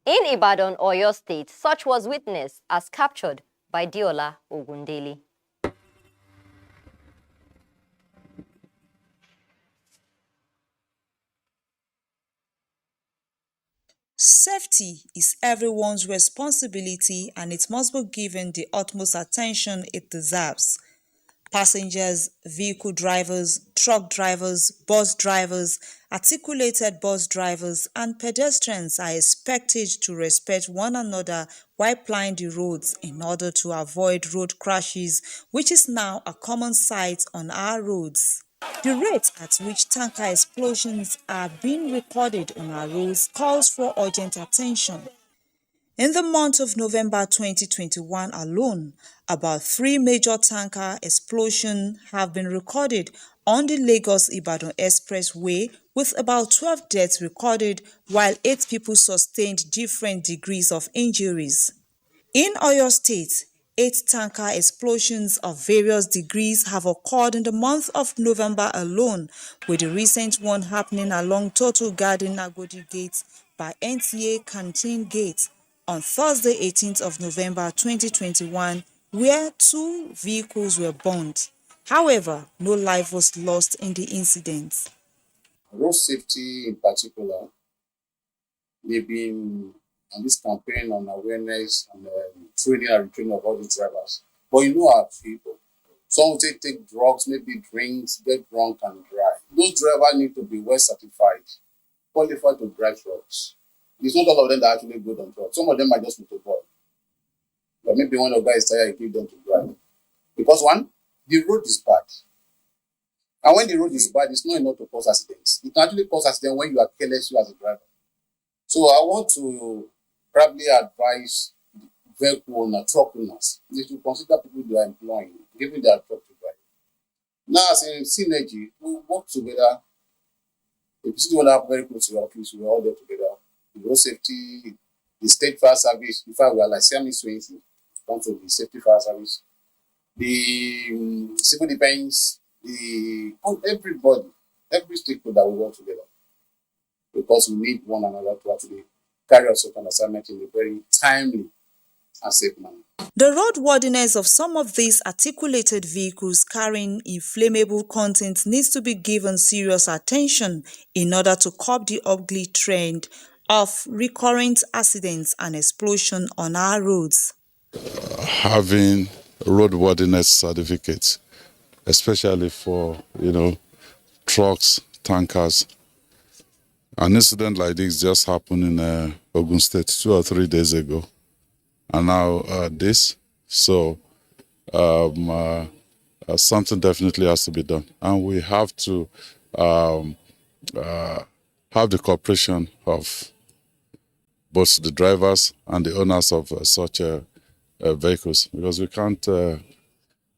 In Ibadan, Oyo State, such was witnessed as captured by Diola Ogundele. Safety is everyone's responsibility and it must be given the utmost attention it deserves. Passengers, vehicle drivers, truck drivers, bus drivers, articulated bus drivers, and pedestrians are expected to respect one another while plying the roads in order to avoid road crashes, which is now a common sight on our roads. The rate at which tanker explosions are being recorded on our roads calls for urgent attention. In the month of November 2021 alone, about 3 major tanker explosions have been recorded on the Lagos-Ibadan Expressway, with about 12 deaths recorded while 8 people sustained different degrees of injuries. In Oyo State, 8 tanker explosions of various degrees have occurred in the month of November alone, with the recent one happening along Total Garden Agodi Gate by NTA Canteen Gate on Thursday 18th of November 2021, where 2 vehicles were burned. However, no life was lost in the incident. Road safety in particular, they've been on this campaign on awareness and training and retraining of all the drivers. But you know our people. Some will take drugs, maybe drinks, get drunk and drive. Those drivers need to be well certified, qualified to drive trucks. It's not all of them that are actually good on trucks. Some of them might just be to board. But maybe one of the guys tired, give them to drive. Because one, the road is bad. And when the road is bad, it's not enough to cause accidents. It can actually cause accidents when you are careless, you as a driver. So I want to probably advise vehicle owners, truck owners, they should consider people they are employing, giving their truck to drive. Now, as in synergy, we work together. If you see one have very close to your office, we're all there together. The road safety, the state fire service, in fact, we are like Sammy Swayze, come to the safety fire service, the civil defense, everybody, every stakeholder we work together. Because we need one another to actually carry out certain assignment in a very timely and safe manner. The roadworthiness of some of these articulated vehicles carrying inflammable content needs to be given serious attention in order to curb the ugly trend of recurrent accidents and explosion on our roads. Having roadworthiness certificates, especially for, trucks, tankers. An incident like this just happened in Ogun State 2 or 3 days ago. and now this. So something definitely has to be done, and we have to have the cooperation of both the drivers and the owners of such vehicles, because we can't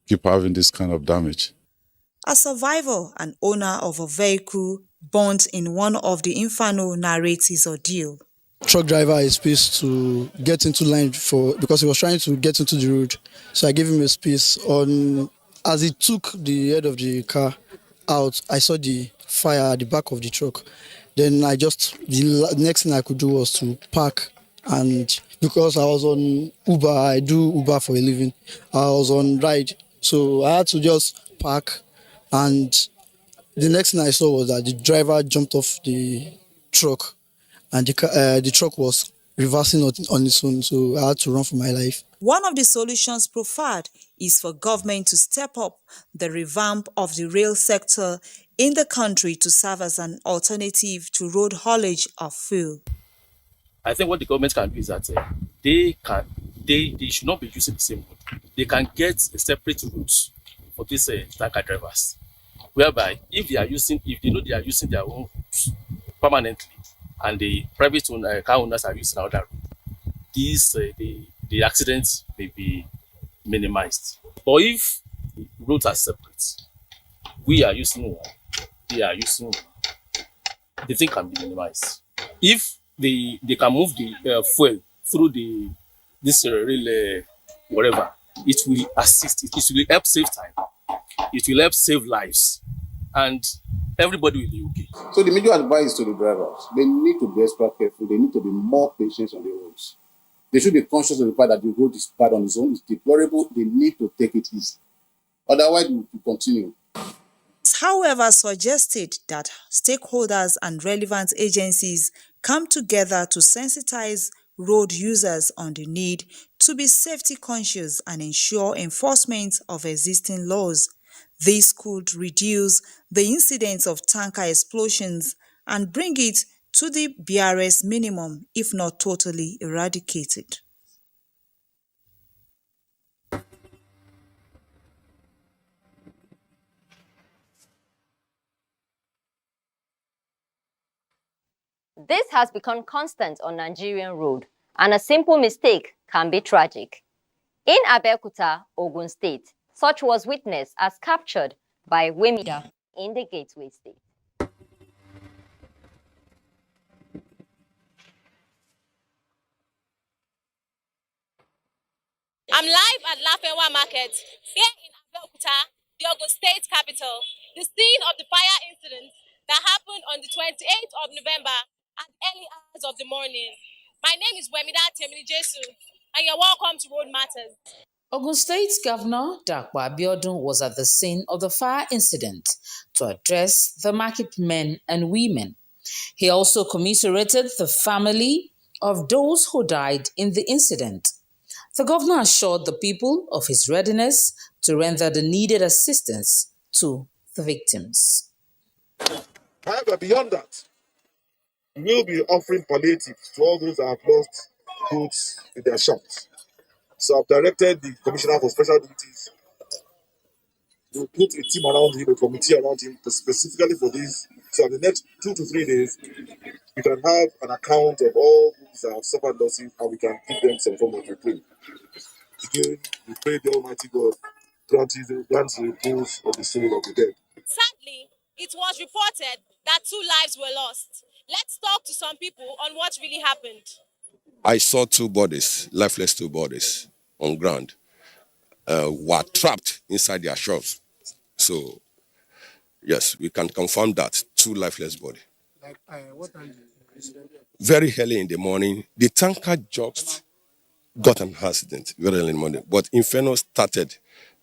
keep having this kind of damage. A survivor and owner of a vehicle burnt in one of the Inferno narrates his ordeal. Truck driver is space to get into line because he was trying to get into the road. So I gave him a space. As he took the head of the car out, I saw the fire at the back of the truck. Then the next thing I could do was to park, and because I was on Uber, I do Uber for a living. I was on ride, so I had to just park, and the next thing I saw was that the driver jumped off the truck, and the truck was reversing on its own, so I had to run for my life. One of the solutions proffered is for government to step up the revamp of the rail sector in the country to serve as an alternative to road haulage of fuel. I think what the government can do is that they should not be using the same road. They can get a separate route for these tanker drivers, whereby if they know they are using their own routes permanently, and the private car owners are using another route, the accidents may be minimized. But if the roads are separate, we are using one, they are using one, the thing can be minimized. If they can move the fuel through this rail, whatever, it will assist, it will help save time, it will help save lives, and everybody will be okay. So the major advice to the drivers, they need to be extra careful, they need to be more patient on the roads. They should be conscious of the fact that the road is bad on its own, it's deplorable, they need to take it easy. Otherwise, we will continue. However, suggested that stakeholders and relevant agencies come together to sensitize road users on the need to be safety conscious and ensure enforcement of existing laws. This could reduce the incidence of tanker explosions and bring it to the barest minimum, if not totally eradicated. This has become constant on Nigerian road, and a simple mistake can be tragic. In Abeokuta, Ogun State, such was witnessed as captured by Wemida in the Gateway State. I'm live at Lafenwa Market, here in Abeokuta, the Ogun State capital, the scene of the fire incident that happened on the 28th of November at early hours of the morning. My name is Wemida Temini-Jesu, and you're welcome to Road Matters. Ogun State Governor Dapo Abiodun was at the scene of the fire incident to address the market men and women. He also commiserated the family of those who died in the incident. The governor assured the people of his readiness to render the needed assistance to the victims. However, beyond that, we will be offering palliatives to all those that have lost goods in their shops. So I've directed the Commissioner for Special Duties to put a team around him, a committee around him, specifically for this. So in the next 2 to 3 days, we can have an account of all goods that have suffered losses, and we can give them some form of repay. Again, we pray the Almighty God grant the repose of the soul of the dead. Sadly, it was reported that 2 lives were lost. Let's talk to some people on what really happened. I saw 2 bodies, lifeless 2 bodies on ground, were trapped inside their shops. So, yes, we can confirm that 2 lifeless bodies. What time did the incident? Very early in the morning, the tanker just got an accident very early in the morning. But Inferno started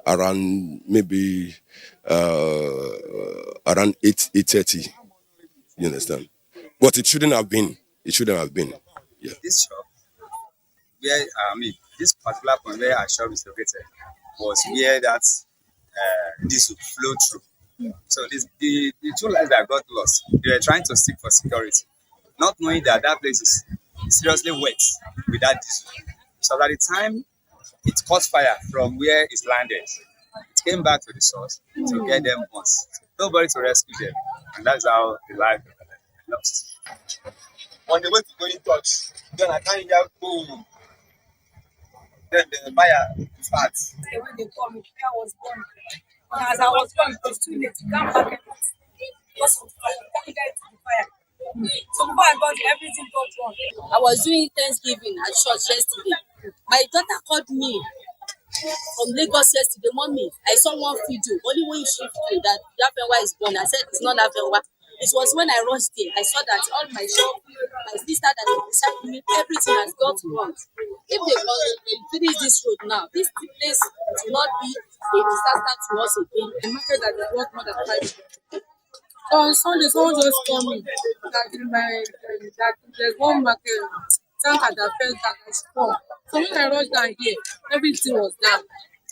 around maybe around 8:30. You understand? But it shouldn't have been. It shouldn't have been. Yeah. This shop, where this particular point where our shop is located, was where that this would flow through. So the 2 lives that got lost, they were trying to seek for security, not knowing that that place is seriously wet with that diesel. So at the time it caught fire from where it landed, it came back to the source to get them once. Nobody to rescue them. And that's how the life lost. On the way to going touch, then I can't hear boom. Then the fire starts. When they come, the fire was born. And as I was born, it was too late to come back. Because of fire, I can't get to the fire. So before I got there, everything got wrong. I was doing Thanksgiving at church yesterday. My daughter called me from Lagos yesterday. Mommy, I saw one video. Only when you shift to that Benwa is born. I said it's not that Benwa. It was when I rushed there. I saw that all my shop, my sister that was beside me, everything has got wrong. If they finish this road now, this place will not be a disaster to us again. The market that is worth more than 5. On Sunday, someone just told me that that there's one market tanker that fell that I spoiled. So when I rushed down here, everything was down.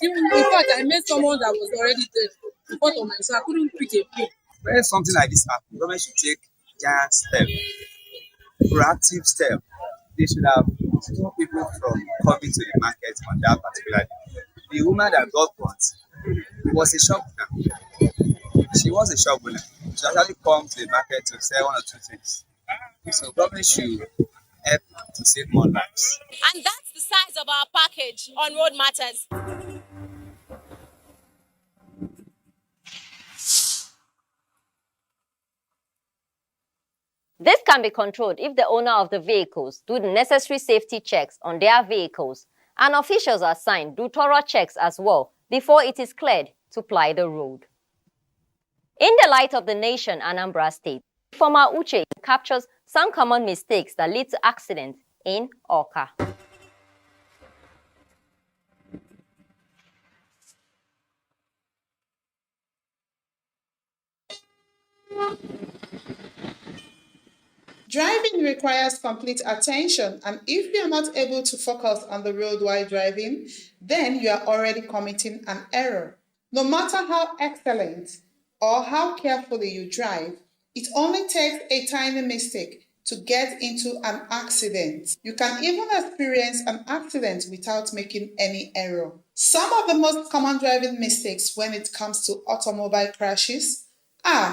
Even in fact, I met someone that was already dead in front of my so I couldn't pick a pin. When something like this happens, government should take giant step, proactive step. They should have stopped people from coming to the market on that particular day. The woman that got burnt was a shop owner. She was a shop owner. She actually come to the market to sell one or two things. So government should help to save more lives. And that's the size of our package on Road Matters. This can be controlled if the owner of the vehicles do the necessary safety checks on their vehicles, and officials assigned do thorough checks as well before it is cleared to ply the road. In the light of the nation, Anambra State, former Uche captures some common mistakes that lead to accidents in Awka. Driving requires complete attention, and if you are not able to focus on the road while driving, then you are already committing an error. No matter how excellent or how carefully you drive, it only takes a tiny mistake to get into an accident. You can even experience an accident without making any error. Some of the most common driving mistakes when it comes to automobile crashes are